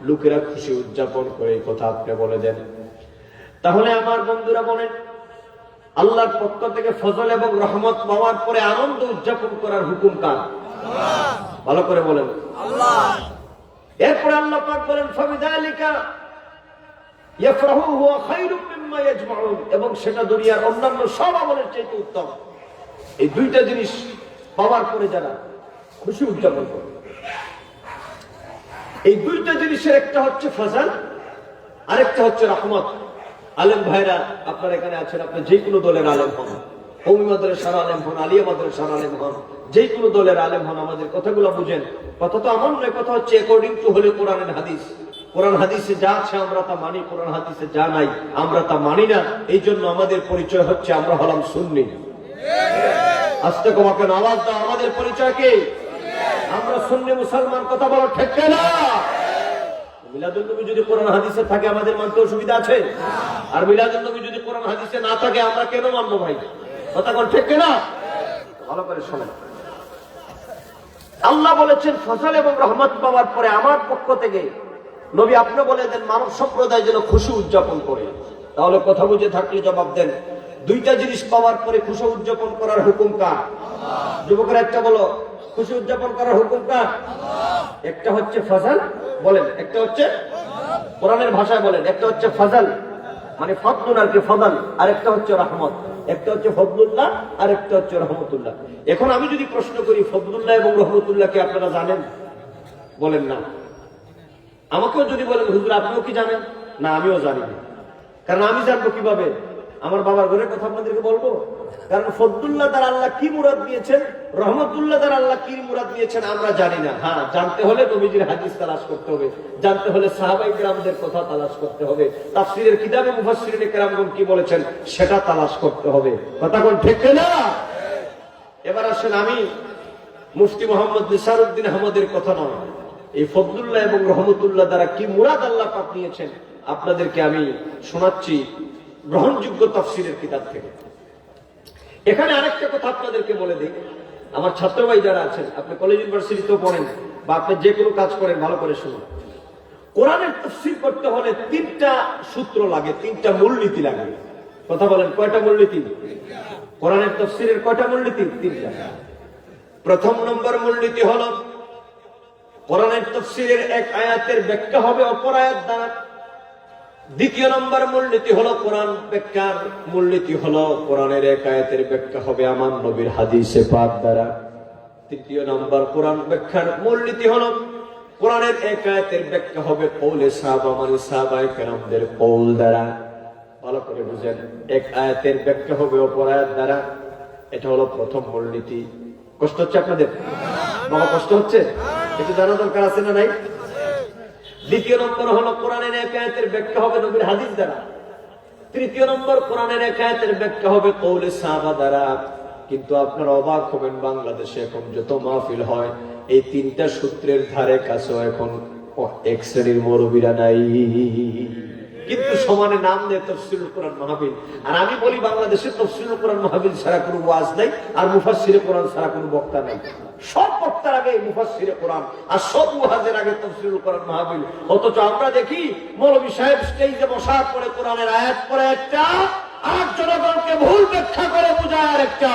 লোকেরা খুশি উদযাপন করে, এই কথা আপনি বলে দেন। তাহলে আমার বন্ধুরা বলেন, আল্লাহর পক্ষ থেকে ফজল এবং রহমত পাওয়ার পরে আনন্দ উদযাপন করার হুকুম কার? ভালো করে বলেন আল্লাহ। এরপরে আল্লাহ পাক বলেন, ফাবিযালিকা ইয়াফরাহু হুয়া খায়রুম মিম্মা ইয়াজমাউন, এবং সেটা দুনিয়ার অন্যান্য সব আমলের চেয়ে উত্তম। এই দুইটা জিনিস পাওয়ার পরে যারা খুশি উদযাপন করে, এই দুইটা জিনিসের একটা হচ্ছে ফজল, আরেকটা হচ্ছে রহমত। আলেম ভাইরা আপনারা এখানে আছেন, আপনি যে কোনো দলের আলেম হন, কওমি মাদ্রাসার আলেম হন, আলিয়া মাদ্রাসার আলেম হন, যে কোনো দলের আলেম হন, আমাদের কথাগুলো বুঝেন। কথা তো আমার নয়, কথা হচ্ছে অ্যাকর্ডিং টু হলে কোরআনের হাদিস। কোরআন হাদিসে যা আছে আমরা তা মানি, কোরআন হাদিসে যা নাই আমরা তা মানি না। এই জন্য আমাদের পরিচয় হচ্ছে আমরা হলাম সুন্নি। আস্তে কমাকে আওয়াজ দাও, আমাদের পরিচয় কি? আমরা সুন্নি মুসলমান, কথা বলো ঠিক না? মিলাদুন নবী যদি কোরআন হাদিসে থাকে আমাদের মানতে অসুবিধা আছে? আর মিলাদুন নবী যদি কোরআন হাদিসে না থাকে আমরা কেন মানবো ভাই? কথা বল ঠিক না? ভালো করে শোনেন, আল্লাহ বলেছেন ফজল এবং রহমত পাওয়ার পরে আমার পক্ষ থেকে নবী আপনি বলে দেন মানব সম্প্রদায় যেন খুশি উদযাপন করে। তাহলে কথা বুঝে থাকলে জবাব দেন, দুইটা জিনিস পাওয়ার পরে খুশি উদযাপন করার হুকুম কার? যুবকরা একটা বলো, খুশি উদযাপন করার হুকুম কার? একটা হচ্ছে ফজল বলেন, একটা হচ্ছে কোরআনের ভাষায় বলেন, একটা হচ্ছে ফজল মানে ফদলুন আর কি ফদল, আর একটা হচ্ছে রহমত, একটা হচ্ছে ফদলুল্লাহ আর একটা হচ্ছে রহমতুল্লাহ। এখন আমি যদি প্রশ্ন করি ফদলুল্লাহ এবং রহমতুল্লাহ কি আপনারা জানেন? বলেন না। আমাকেও যদি বলেন হুজুর আপনিও কি জানেন? না আমিও জানি না। কারণ আমি জানবো কিভাবে? আমার বাবার ঘরের কথা আপনাদেরকে বলবো? কারণ ফদলুল্লাহ দ্বারা আল্লাহ কি মুরাদ দিয়েছেন, রহমতুল্লাহ দ্বারা আল্লাহ কি মুরাদ দিয়েছেন আমরা জানি না। হ্যাঁ, জানতে হলে নবীজির হাদিস তালাশ করতে হবে, জানতে হলে সাহাবায়ে কেরামদের কথা তালাশ করতে হবে, তাফসীরের কিতাবে মুফাসসিরিনে কেরামগণ কি বলেছেন সেটা তালাশ করতে হবে। কথা কোন ঠিক না? এবার আসেন, আমি মুফতি মোহাম্মদ নিসারউদ্দিন আহমদের কথা নয়, এই ফদলুল্লাহ এবং রহমতুল্লাহ দ্বারা কি মুরাদ আল্লাহ পাক নিয়েছেন আপনাদেরকে আমি শোনাচ্ছি গ্রহণযোগ্য তাফসীরের কিতাব থেকে। এখানে আরেকটা কথা আপনাদেরকে বলে দিই, আমার ছাত্র ভাই যারা আছেন, আপনি কলেজ ইউনিভার্সিটিতেও পড়েন বা আপনি যে কোনো কাজ করেন, ভালো করে শুনুন। কোরআনের তাফসীর করতে হলে তিনটা সূত্র লাগে, তিনটা মূলনীতি লাগে। কথা বলেন, কয়টা মূলনীতি? কোরআনের তাফসীরের কয়টা মূলনীতি? তিনটা। প্রথম নম্বর মূলনীতি হলো কোরআনের তাফসীরের এক আয়াতের ব্যাখ্যা হবে অপর আয়াত দ্বারা। দ্বিতীয় নম্বর মূলনীতি হলো কোরআন ব্যাখ্যার মূলনীতি হলো কোরআনের এক আয়াতের ব্যাখ্যা হবে আমার নবীর হাদিসে পাক দ্বারা। তৃতীয় নম্বর কোরআন ব্যাখ্যার মূলনীতি হলো কোরআনের এক আয়াতের ব্যাখ্যা হবে কওলে সাহাবা মানে সাহাবায়ে কেরামদের কওল দ্বারা। ভালো করে বুঝেন, এক আয়াতের ব্যাখ্যা হবে অপর আয়াত দ্বারা। এটা হলো প্রথম মূলনীতি। কষ্ট হচ্ছে আপনাদের? বাবা কষ্ট হচ্ছে? একটু জানা দরকার আছে না নাই? দ্বিতীয় নম্বর হলো কোরআনের এক আয়াতের ব্যাখ্যা হবে নবীর হাদিস দ্বারা। তৃতীয় নম্বর কোরআনের এক আয়াতের ব্যাখ্যা হবে কওলে সাহাবা দ্বারা। কিন্তু আপনারা অবাক হবেন, বাংলাদেশে এখন যত মাহফিল হয় এই তিনটা সূত্রের ধারে কাছেও এখন এক শ্রেণীর মুরব্বিরা নাই, কিন্তু সমানে নাম দেয় তাফসীরুল কোরআন মাহফিল। আর আমি বলি বাংলাদেশে তাফসীরুল কোরআন মাহফিল ছাড়া কোনো ওয়াজ নাই, আর মুফাসসিরে কোরআন ছাড়া কোনো বক্তা নাই। সব বক্তার আগে মুফাসসিরে কোরআন আর সব ওয়াজের আগে তাফসীরুল কোরআন মাহফিল। অথচ আমরা দেখি মৌলভী সাহেব স্টেজে বসার পরে কোরআনের আয়াত পড়ে একটা, আর জনগণকে ভুল ব্যাখ্যা করে বোঝায় আরেকটা।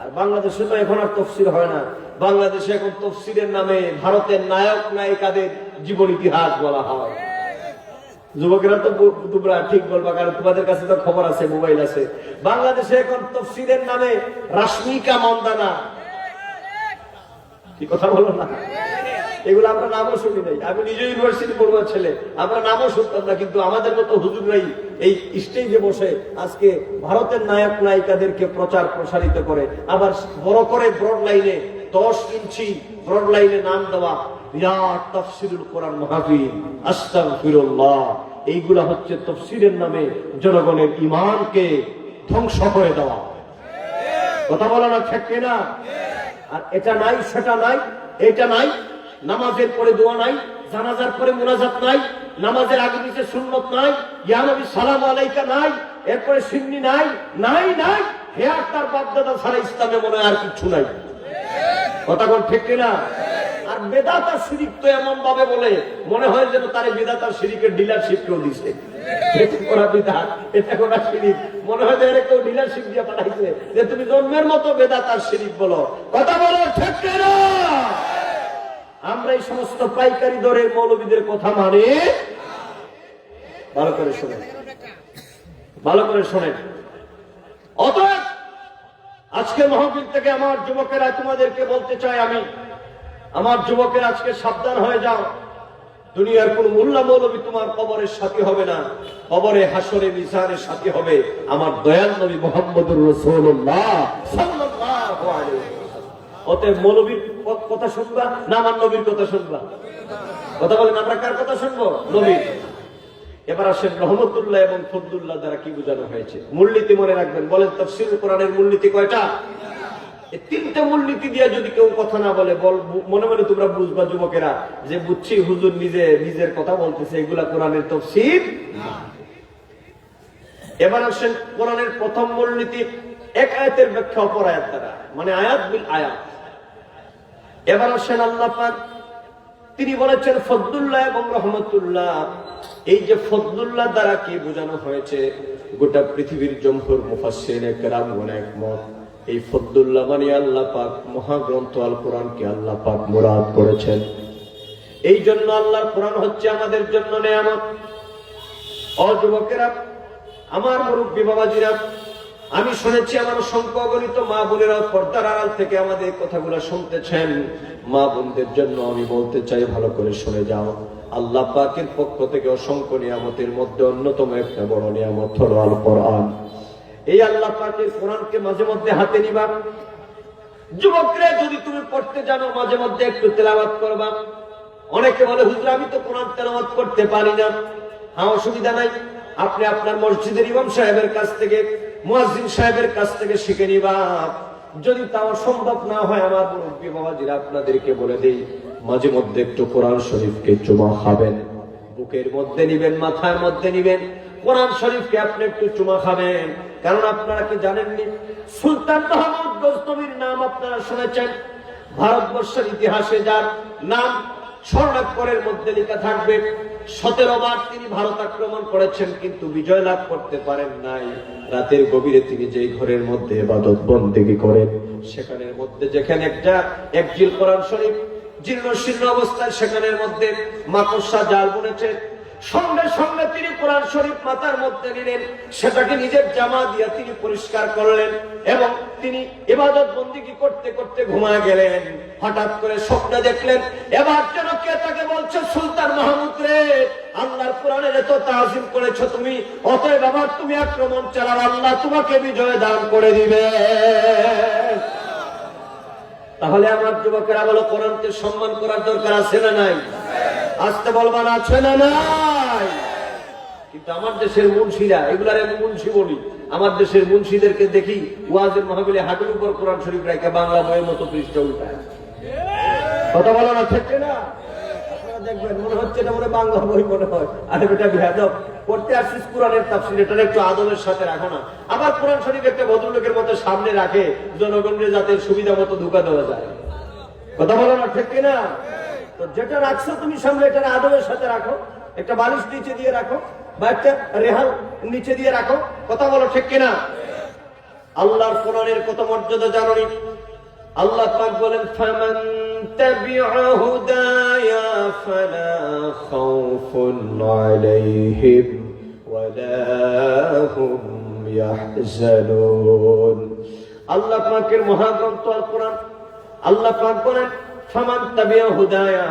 আর বাংলাদেশে তো এখন আর তাফসীর হয় না। বাংলাদেশে এখন তাফসীরের নামে ভারতের নায়ক নায়িকাদের জীবন ইতিহাস বলা হয়। যুবকেরা তো তোমরা ঠিক বলবা, কারণ তোমাদের কাছে তো খবর আছে, মোবাইল আছে। বাংলাদেশে এখন তাফসীরের নামে রাশমিকা মন্দানা, কি কথা বলো না, এগুলো আমরা নামও শুনি নাই। আমি নিজে ইউনিভার্সিটি পড়ুয়া ছেলে, আমরা নামও শুনতাম না। কিন্তু আমাদের মতো হুজুররাই এই স্টেজে বসে আজকে ভারতের নায়ক নায়িকাদেরকে প্রচার প্রসারিত করে, আবার বড় করে ব্রড লাইনে 10 ইঞ্চি ব্রড লাইনে নাম দেওয়া বিরাট তাফসীরুল কোরআন মাহফিল। আস্তাগফিরুল্লাহ। এইগুলা হচ্ছে তাফসীরের নামে জনগণের ঈমানকে ধ্বংস করে দেওয়া। কথা বলা না ঠিক কিনা? আর এটা নাই, সেটা নাই, এটা নাই, নামাজের পরে দোয়া নাই, জানাজার পরে মুনাজাত নাই, নামাজের আগে নিচে সুন্নত নাই, ইয়া নবী সালাম আলাইকা নাই, এরপরে সিন্নি নাই, নাই নাই, হেয়ার তার বাপদাদা ছাড়া ইসলামে মনে আর কিছু নাই। কথা কোন ঠিক কিনা? আর বেদাত আর শিরিক তো এমন ভাবে বলে মনে হয় যেন তারে বেদাত আর শিরিকের ডিলারশিপ কেউ দিছে। এটা করা বিদাত, এটা করা শিরিক, মনে হয় যে কেউ ডিলারশিপ দিয়ে পাঠাইছে যে তুমি জন্মের মতো বেদাত আর শিরিক বলো। কথা বলো ঠিক কিনা? আমরা এই সমস্ত পাইকারি দরের মৌলবীদের কথা মানে। ভালো করে শোনেন, ভালো করে শোনেন। অতএব আজকে মাহফিল থেকে আমার যুবকেরা তোমাদেরকে বলতে চাই, আমি আমার যুবকের আজকে সাবধান হয়ে যাও। দুনিয়ার কোন মোল্লা মৌলবী তোমার কবরের সাথী হবে না, কবরে হাসরে মিজানের সাথী হবে আমার দয়াল নবী মুহাম্মদুর রাসূলুল্লাহ সাল্লাল্লাহু আলাইহি ওয়াসাল্লাম। অতএব মৌলবীর কথা শুনবা না আমার নবীর কথা শুনবা? কথা বলেন, আমরা কার কথা শুনবো? নবীর। এবার আসেন রহমতুল্লাহ এবং ফদলুল্লাহ দ্বারা কি বোঝানো হয়েছে। মূলনীতি মনে রাখবেন। বলেন তাফসীরুল কোরআনের মূলনীতি কয়টা? এই তিনটা মূলনীতি দিয়ে যদি কেউ কথা না বলে, মনে মনে তোমরা বুঝবা যুবকেরা যে বুঝছি হুজুর নিজের কথা বলতেছে, এগুলা কোরআনের তাফসীর না। এবার আসেন কোরআনের প্রথম মূলনীতি এক আয়াতের ব্যাখ্যা অপর আয়াত দ্বারা, মানে আয়াত বিল আয়াত। এবার আসেন আল্লাহ পাক তিনি বলেছেন ফদলুল্লাহ এবং রহমতুল্লাহ। এই যে ফদলুল্লাহ দ্বারা কি বোঝানো হয়েছে, গোটা পৃথিবীর জমহুর মুফাসসিরিনে কেরামগণ একমত, এই ফদলুল্লাহ মানে আল্লাহ পাক মহাগ্রন্থ আল কোরআনকে আল্লাহ পাক মুরাদ করেছেন। এই জন্য আল্লাহর কোরআন হচ্ছে আমাদের জন্য নেয়ামত। ও যুবকেরা, আমার মুরব্বী বাবাজিরা, আমি শুনেছি আমার অসংখ্য অগণিত মা বোনেরা পর্দার আড়াল থেকে আমাদের কথাগুলো শুনতেছেন। মা বোনদের জন্য আমি বলতে চাই, ভালো করে শুনে যাও। আল্লাহ পাকের পক্ষ থেকে অসংখ্য নিয়ামতের মধ্যে অন্যতম একটা বড় নিয়ামত হলো আল কোরআন। এই আল্লাহ পাকের কোরআনকে মাঝে মধ্যে হাতে নিবা। যুবকরা, যদি তুমি পড়তে জানো মাঝে মধ্যে একটু তেলাওয়াত করবা। অনেকে বলে হুজুর আমি তো কোরআন তেলাওয়াত করতে পারি না। হ্যাঁ, অসুবিধা নাই, আপনি আপনার মসজিদের ইমাম সাহেবের কাছ থেকে, মুয়াজ্জিন সাহেবের কাছ থেকে শিখে নিবা। যদি তাও সম্ভব না হয়, আমার মুরব্বী বাবাজিরা আপনাদেরকে বলে দেই, মাঝে মধ্যে একটু কোরআন শরীফকে চুমা খাবেন, বুকের মধ্যে নিবেন, মাথার মধ্যে নিবেন, কোরআন শরীফকে আপনি একটু চুমা খাবেন। কারণ আপনারা কি জানেননি, সুলতান মাহমুদ গজনবীর নাম আপনারা শুনেছেন। ভারতবর্ষের ইতিহাসে যার নাম স্বর্ণাক্ষরের মধ্যে লেখা থাকবে, 17 বার তিনি ভারত আক্রমণ করেছেন, কিন্তু বিজয় লাভ করতে পারেন নাই। রাতের গভীরে তিনি যেই ঘরের মধ্যে ইবাদত বন্দেগী করেন, সেখানের মধ্যে যেখানে একজিল কোরআন শরীফ জীর্ণ শীর্ণ অবস্থায়, সেখানের মধ্যে মাকড়সা জাল বুনেছে। সঙ্গে সঙ্গে তিনি কোরআন শরীফ মাথার মধ্যে নিলেন, সেটাকে নিজের জামা দিয়ে তিনি পরিষ্কার করলেন এবং তিনি ইবাদত বন্দেগী করতে করতে ঘুমায় গেলেন। হঠাৎ করে স্বপ্নে দেখলেন, এবার যেন কে তাকে বলছে, সুলতান মাহমুদ রে, আল্লাহর কোরআনের এত তাজিম করেছো তুমি, অতএব আবার তুমি আক্রমণ চালাও, আল্লাহ তোমাকে বিজয় দান করে দিবে। তাহলে আমার যুবকেরা বলো, কোরআনকে সম্মান করার দরকার আছে না নাই? আসতে বলবা না, আছে না নাই? কিন্তু আমার দেশের মুন্সিরা, এগুলার আমি মুন্সি বলি, আমার দেশের মুন্সিদেরকে দেখি ওয়াজের মাহফিলে হাঁটুর উপর কোরআন শরীফ রাখা বাংলা বইয়ের মতো পৃষ্ঠা উল্টায়। কথা বলো না, ঠিক না? আপনারা দেখবেন মনে হচ্ছে এটা মনে বাংলা বই মনে হয়। আরে বেটা বিহাদব, পড়তে আসছিস কোরআনের তাফসীর, এটা একটু আদবের সাথে রাখো না। আবার কোরআন শরীফ একটা ভদ্রলোকের মতো সামনে রাখে, জনগণের যাতে সুবিধা মতো ঢুকা দেওয়া যায়। কথা বলো না, ঠিক কিনা? তো যেটা রাখছো তুমি সামনে, এটা আদবের সাথে রাখো। একটা বালিশ নিচে দিয়ে রাখো, বা একটা রেহাল নিচে দিয়ে রাখো। কথা বলো, ঠিক কিনা? আল্লাহর কোরআনের কত মর্যাদা জানোনি? আল্লাহ পাক বলেন, ফামান তাবিআ হুদায়া ফালা খাউফুন আলাইহিম ওয়ালা হুম ইয়াহজানুন। আল্লাহ পাকের মহাগ্রন্থ আল কোরআন, আল্লাহ পাক বলেন, ফামান তাবিআ হুদায়া,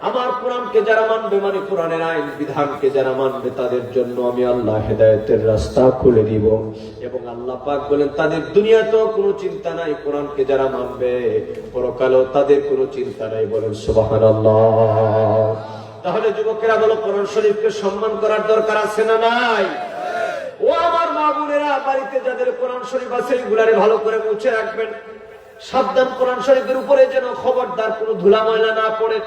আমার কোরআনকে যারা মানবে, মানে কোরআনের আইন বিধানকে যারা মানবে, তাদের জন্য আমি আল্লাহ হেদায়েতের রাস্তা খুলে দিব। এবং আল্লাহ পাক বলেন, তাদের দুনিয়াতেও কোনো চিন্তা নাই, কোরআনকে যারা মানবে পরকালেও তাদের কোনো চিন্তা নাই। বলেন সুবহানাল্লাহ। তাহলে যুবকেরা বলো, কোরআন শরীফকে সম্মান করার দরকার আছে না নাই? ও আমার মা বোনেরা, বাড়িতে যাদের কোরআন শরীফ আছে, এগুলারে ভালো করে মুছে রাখবেন। সাবধান, কোরআন শরীফের উপরে যেন খবরদার কোনো ধুলা ময়লা না পড়ে।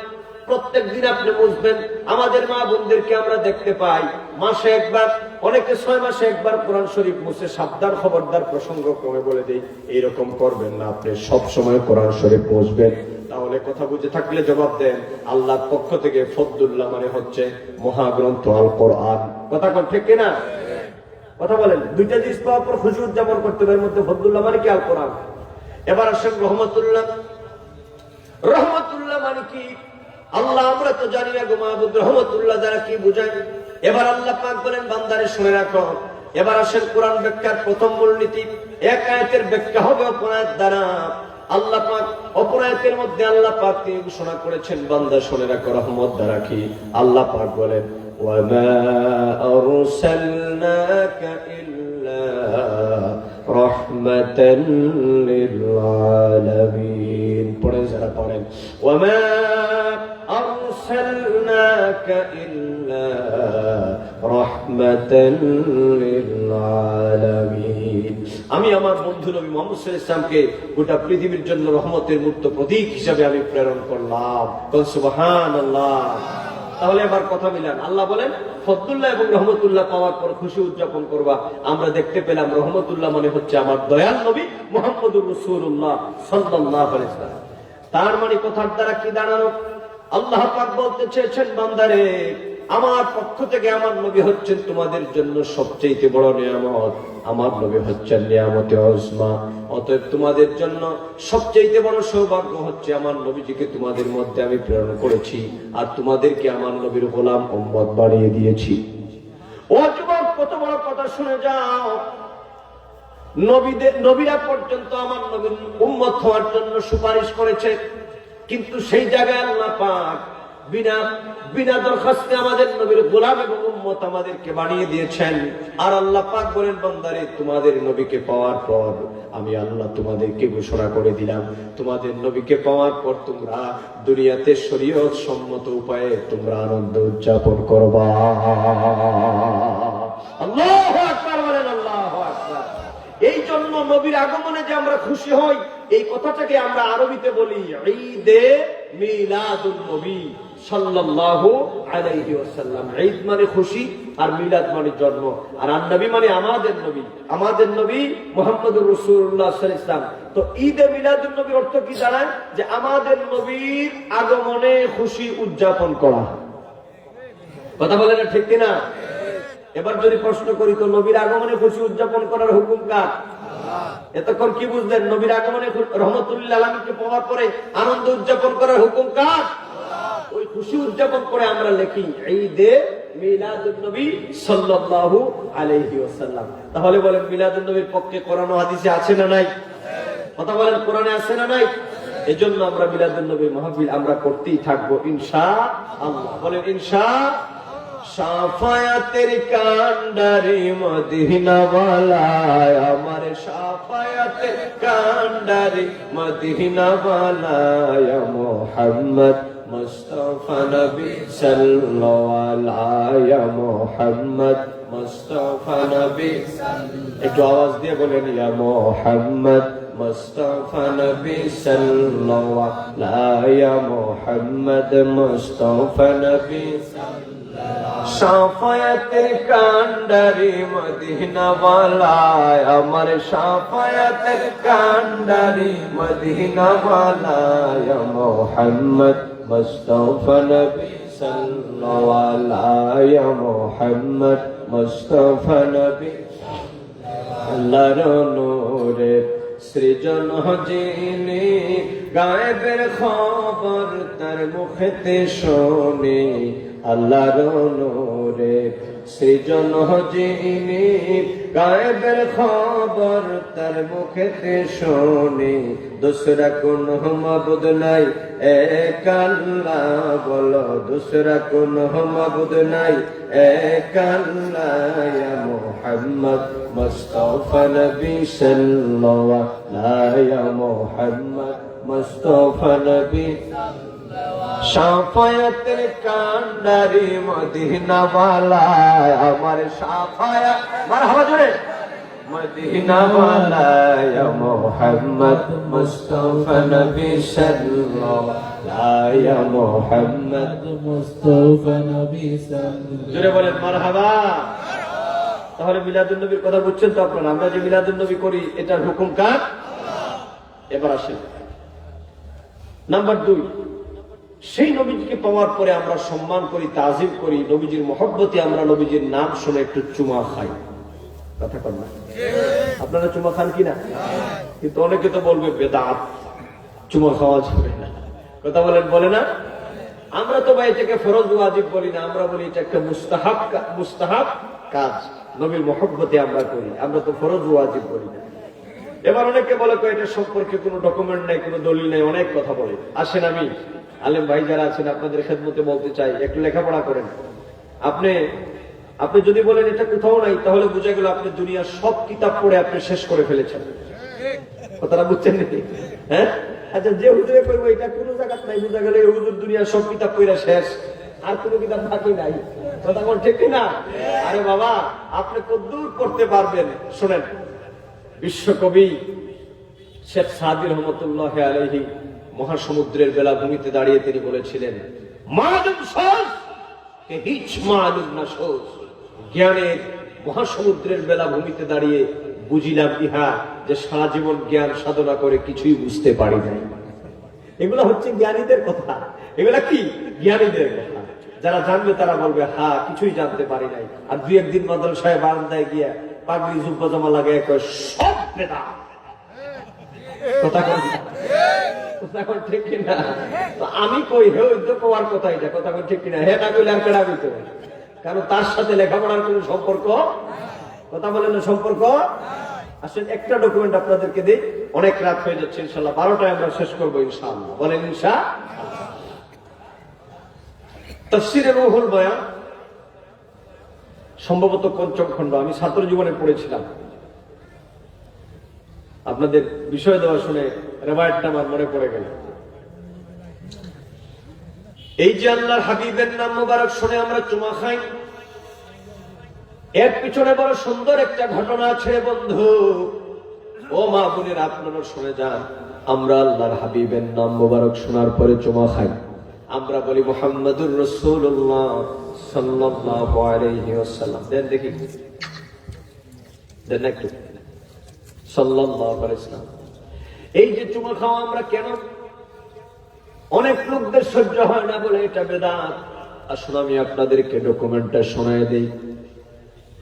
প্রত্যেক দিন আপনি বুঝবেন, আমাদের মা বোনদেরকে আমরা দেখতে পাই মাসে একবার, অনেকে 6 মাসে একবার কোরআন শরীফ মুছে। সাবধান, খবরদার, প্রসঙ্গ ক্রমে বলে দেই, এইরকম করবেন না। আপনি সব সময় কোরআন শরীফ মুছবেন। তাহলে কথা বুঝে থাকলে জবাব দেন। আল্লাহর পক্ষ থেকে ফদলুল্লাহ মানে হচ্ছে মহাগ্রন্থ আল কোরআন। কথা কোন ঠিক কিনা? কথা বলেন। দুইটা জিনিস পাওয়ার পর খুশি উদযাপন করতে হবে, এর মধ্যে ফদলুল্লাহ মানে কি? আল কোরআন। এবার আসেন রহমতুল্লাহ। রহমতুল্লাহ মানে কি? আল্লাহ আমরা তো জানি না গো মাহবুব, রহমতুল্লাহ দ্বারা কি বুঝায়? এবার আল্লাহ পাক বলেন, বান্দারে শুনে রাখো। এবার আসেন কোরআন ব্যাখ্যার প্রথম মূলনীতি। এক আয়াতের ব্যাখ্যা হবে অপর আয়াত দ্বারা। আল্লাহ পাক অপর আয়াতের মধ্যে আল্লাহ পাক তিনি ঘোষণা করেছেন, বান্দা শুনে রাখো রহমত দ্বারা কি। আল্লাহ পাক বলেন, ওয়ামা আরসালনাকা ইল্লা রাহমাতাল লিল আলামিন। পড়েন যারা পড়েন, ওয়ামা أرسلناك إلا রাহমাতাল লিল আলামিন। আমি আমার বন্ধু নবী মুহাম্মদ সাল্লাল্লাহু আলাইহি ওয়াসাল্লামকে গোটা পৃথিবীর জন্য রহমতের মূর্ত প্রতীক হিসাবে আমি প্রেরণ করলাম। সুবহানাল্লাহ। তাহলে এবার কথা মিলান। আল্লাহ বলেন ফদলুল্লাহ এবং রহমতুল্লাহ পাওয়ার পর খুশি উদযাপন করবা। আমরা দেখতে পেলাম রহমতুল্লাহ মানে হচ্ছে আমার দয়াল নবী মুহাম্মদুর রাসূলুল্লাহ সাল্লাল্লাহু আলাইহি ওয়াসাল্লাম। তার মানে কথার দ্বারা কি দাঁড়ানো? আল্লাহ পাক বলতে চেয়েছেন, বান্দারে আমার পক্ষ থেকে আমার নবী হচ্ছেন তোমাদের জন্য সবচেয়ে বড় নিয়ামত। আমার নবী হচ্ছেন নিয়ামতে উজমা। অতএব তোমাদের জন্য সবচেয়ে বড় সৌভাগ্য হচ্ছে আমার নবীজিকে তোমাদের মধ্যে আমি প্রেরণ করেছি, আর তোমাদেরকে আমার নবীর গোলাম উম্মত বানিয়ে দিয়েছি। ও যুবক, কত বড় কথা শুনে যাও। নবীরা পর্যন্ত আমার নবীর উম্মত হওয়ার জন্য সুপারিশ করেছে, কিন্তু সেই জায়গায় আল্লাহ পাক বিনা দরখাস্তে আমাদের নবীর গোলাম এবং উম্মত আমাদেরকে বানিয়ে দিয়েছেন। আর আল্লাহ পাক বলেন, বান্দারে তোমাদের নবীকে পাওয়ার পর আমি আল্লাহ তোমাদেরকে ঘোষণা করে দিলাম, তোমাদের নবীকে পাওয়ার পর তোমরা দুনিয়াতে শরীয়ত সম্মত উপায়ে তোমরা আনন্দ উদযাপন করবা। আল্লাহু আকবার বলেন, আল্লাহু আকবার। এই জন্য নবীর আগমনে যে আমরা খুশি হই, এই কথাটাকে আমরা আরবিতে বলি ঈদে মিলাদুন নবী সাল্লাল্লাহু আলাইহি ওয়াসাল্লাম। ঈদ মানে খুশি, আর মিলাদ মানে জন্ম, আর নবী মানে আমাদের নবী মুহাম্মদুর রাসূলুল্লাহ সাল্লাল্লাহু আলাইহি ওয়াসাল্লাম। তো ঈদে মিলাদুন নবীর অর্থ কি জানেন? যে আমাদের নবীর আগমনে খুশি উদযাপন করা। কথা বলেন ঠিক কিনা? এবার যদি প্রশ্ন করি, তো নবীর আগমনে খুশি উদযাপন করার হুকুম কার? এতক্ষণ কি বুঝলেন? নবীর আগমনে রহমতুল্লাহ আলামিনকে পাওয়ার পরে আনন্দ উদযাপন করার হুকুম কার? ওই খুশি উদযাপন করে আমরা লিখি ঈদে মিলাদুন নবী সাল্লাল্লাহু আলাইহি ওয়াসাল্লাম। তাহলে বলেন, মিলাদুন নবীর পক্ষে কোরআন ও হাদিসে আছে না নাই? কথা বলেন, কোরআনে আছে না নাই? এজন্য আমরা মিলাদুন নবীর মাহফিল আমরা করতেই থাকবো ইনশাআল্লাহ। বলেন ইনশাআল্লাহ। শাফায়াতের কান্ডারি মদিনা ওয়ালায়, আমার শাফায়াতের কান্ডারি মদিনা ওয়ালায়, মুহাম্মদ মুস্তাফা নবী সাল্লাল্লাহু আলাইহি মুহাম্মদ মুস্তাফা নবী। একটু আওয়াজ দিয়ে বলেন, ইয়া মুহাম্মদ মুস্তাফা নবী সাল্লাল্লাহু আলাইহি মুহাম্মদ মুস্তাফা নবী। শাফায়াতের কান্ডারি মদিনা ওয়ালায়, আমার শাফায়াতের কান্ডারি মদিনা ওয়ালায়, মুহাম্মদ মুস্তাফা নবী সাল্লাল্লাহু আলাইহি মুহাম্মদ মুস্তাফা নবী। আল্লাহর নূরে সৃজন যিনি, গায়েবের খবর তার মুখেতে শুনি। আল্লাহর নূরে সৃজন যিনি, গায়েবের খবর তার মুখেতে শুনি। দুসরা কোন মাবুদ নাই এক আল্লাহ, বলো দুসরা কোন মাবুদ নাই এক আল্লাহ। ইয়া মুহাম্মদ মুস্তাফা নবী সাল্লাল্লাহু আলাইহি মুহাম্মদ মুস্তাফা নবী। শাফায়াতের কান্ডারি মদিনা ওয়ালায়, আমার শাফায়াত মারহাবা জোরে মদিনা ওয়ালায়, মুহাম্মদ মুস্তাফা নবী সাল্লাল্লাহু আলাইহি মুহাম্মদ মুস্তাফা নবী সাল্লাল্লাহু। জোরে বলেন মারহাবা। তাহলে মিলাদুন নবীর কথা বুঝছেন তো আপনারা? আমরা যে মিলাদুন নবী করি, এটার হুকুম কার? এবার আসেন নাম্বার 2। সেই নবীজিকে পাওয়ার পরে আমরা সম্মান করি, তাজিম করি, নবীজির মহব্বতে আমরা নবীজির নাম শুনে একটু চুমা খাই। কথা কর না? আপনারা চুমা খান কিনা? কিন্তু অনেকে তো বলবে বেদাত, চুমা খাওয়া যাবে না। কথা বলে না? আমরা তো ভাই এটাকে ফরজ ওয়াজিব বলি না, আমরা বলি এটা একটা মুস্তাহাব কাজ। নবীর মহব্বতে আমরা করি, আমরা তো ফরজ ওয়াজিব বলি না। এবার অনেকে বলে এটা সম্পর্কে কোনো ডকুমেন্ট নাই, কোনো দলিল নাই, অনেক কথা বলে। আসেন, আমি আলেম ভাই যারা আছেন আপনাদের খেদমতে বলতে চাই, একটু লেখাপড়া করেন। আপনি যদি বলেন এটা কোথাও নাই, তাহলে বুঝা গেল আপনি দুনিয়ার সব কিতাব পড়ে আপনি শেষ করে ফেলেছেন। কথাটা বুঝছেন নাকি? হ্যাঁ, আচ্ছা, যে হুজুরে কইবো এটা কোনো জায়গা নাই, বুঝা গেল এই হুজুর দুনিয়ার সব কিতাব পড়ে শেষ। আর কোনো কিতাব বাকি নাই। কথা বল ঠিক না? আরে বাবা, আপনি কদ্দূর করতে পারবেন? শোনেন, বিশ্বকবি শেখ সাদি রহমতুল্লাহ আলাইহি মহাসমুদ্রের বেলাভূমিতে দাঁড়িয়ে তিনি বলেছিলেন, মালুম সোচ কে হিচ মালুম না সোচ। জ্ঞানের মহাসমুদ্রের বেলাভূমিতে দাঁড়িয়ে বুঝিলাম ইহা যে সারা জীবন জ্ঞান সাধনা করে কিছুই বুঝতে পারি নাই। এগুলা হচ্ছে জ্ঞানীদের কথা। এগুলা কি? জ্ঞানীদের কথা। যারা জানবে তারা বলবে হ্যাঁ কিছুই জানতে পারি নাই। আর দুই একদিন মাদ্রাসায় বারান্দায় গিয়ে পাগড়ি জুব্বা জামা লাগায় কয় সব বেদাত। কথা এখন ঠিক কিনা? তো আমি কই হে ওই তো কোয়ার কথা, এটা কথা ঠিক কিনা? হে না কইলে আর কেডা কইতে? কারণ তার সাথে লেখাপড়ার কোন সম্পর্ক, কথা বলেন না, সম্পর্ক। আসলে একটা ডকুমেন্ট আপনাদেরকে দিই, অনেক রাত হয়ে যাচ্ছে, ইনশাল্লাহ 12টায় আমরা শেষ করবো ইনশাআল্লাহ। বলেন ইনশাআল্লাহ। তাফসীরে রুহুল বয়ান সম্ভবত ৫ম খণ্ড, আমি ছাত্র জীবনে পড়েছিলাম। আপনাদের বিষয় দেওয়া শুনে রেওয়ায়াতটা আমার মনে পড়ে গেল। এই যে আল্লাহর হাবিবের নাম মুবারক শুনে আমরা চুমা খাই, এর পিছনে বড় সুন্দর একটা ঘটনা আছে বন্ধু। ও মা বোনের, আপনারা শুনে যান। আমরা আল্লাহর হাবিবের নাম মুবারক শোনার পরে চুমা খাই, আমরা বলি মুহাম্মাদুর রাসূলুল্লাহ সাল্লাল্লাহু আলাইহি ওয়াসাল্লাম। দেন দেখি, দেন একটু সাল্লাল্লাহু আলাইহি ওয়াসাল্লাম। এই যে চুমা খাওয়া আমরা কেন? অনেক লোকদের সহ্য হয় না বলে এটা বেদাত। আসুন আমি আপনাদেরকে ডকুমেন্টটা শোনায় দেই।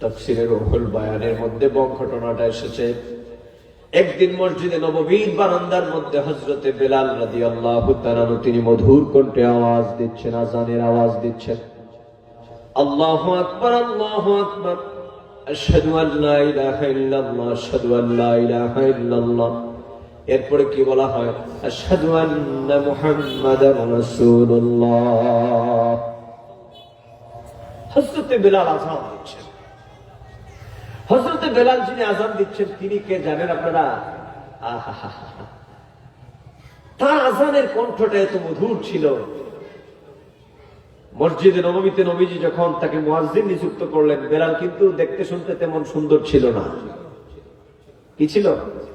তাফসীরে রুহুল বয়ানের মধ্যে ঘটনাটা এসেছে। একদিন মসজিদে নববীর বারান্দার মধ্যে হযরতে বেলাল রাদিয়াল্লাহু তাআলা তিনি মধুর কণ্ঠে আওয়াজ দিচ্ছেন, আযানের আওয়াজ দিচ্ছেন, আল্লাহু আকবার, আল্লাহু আকবার, আশহাদু আল্লা ইলাহা ইল্লাল্লাহ, আশহাদু আল্লা ইলাহা ইল্লাল্লাহ। এরপরে কি বলা হয়? আশহাদু আন্না মুহাম্মাদার রাসূলুল্লাহ। হযরতে বেলাল আযান দিচ্ছেন। হযরতে বেলাল যিনি আযান দিচ্ছেন তিনি কে জানেন আপনারা? তার আযানের কণ্ঠটা এত মধুর ছিল। মসজিদে নববীতে নবীজি যখন তাকে মুয়াজ্জিন নিযুক্ত করলেন, বেলাল কিন্তু দেখতে শুনতে তেমন সুন্দর ছিল না। কি ছিল?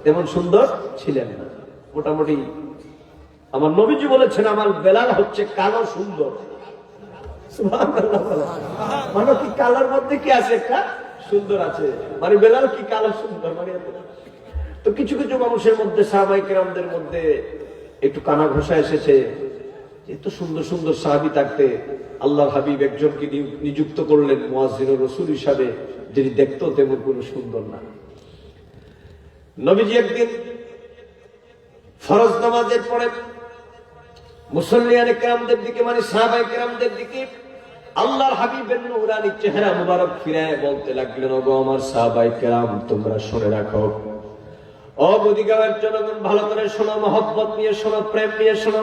তেমন সুন্দর ছিলেন না। মোটামুটি আমার নবীজি বলেছেন আমার বেলাল হচ্ছে কালো সুন্দর। সুবহানাল্লাহ। মানে কি কালোর মধ্যে কি আছে? একটা সুন্দর আছে। মানে বেলাল কি কালো সুন্দর? মানে তো কিছু কিছু মানুষের মধ্যে, সাহাবায়ে কেরামদের মধ্যে একটু কানা ঘোষা এসেছে। এত সুন্দর সুন্দর সাহাবী থাকতে আল্লাহর হাবিব একজনকে নিযুক্ত করলেন মুয়াজ্জিন ও রাসূল হিসাবে, যিনি দেখতো তেমন কোনো সুন্দর না। নবীজি একদিন ফরজ নামাজের পরে মুসল্লিয়ানে কেরামদের দিকে, মানে সাহাবায়ে কেরামদের দিকে আল্লাহর হাবিবের নূরানী চেহারা মুবারক ফিরায় বলতে লাগলেন, ওগো আমার সাহাবায়ে কেরাম, তোমরা শুনে রাখো। ও বুদিগাঁওয়ের জনগণ, ভালো করে শোনো, মহব্বত নিয়ে শোনো, প্রেম নিয়ে শোনো।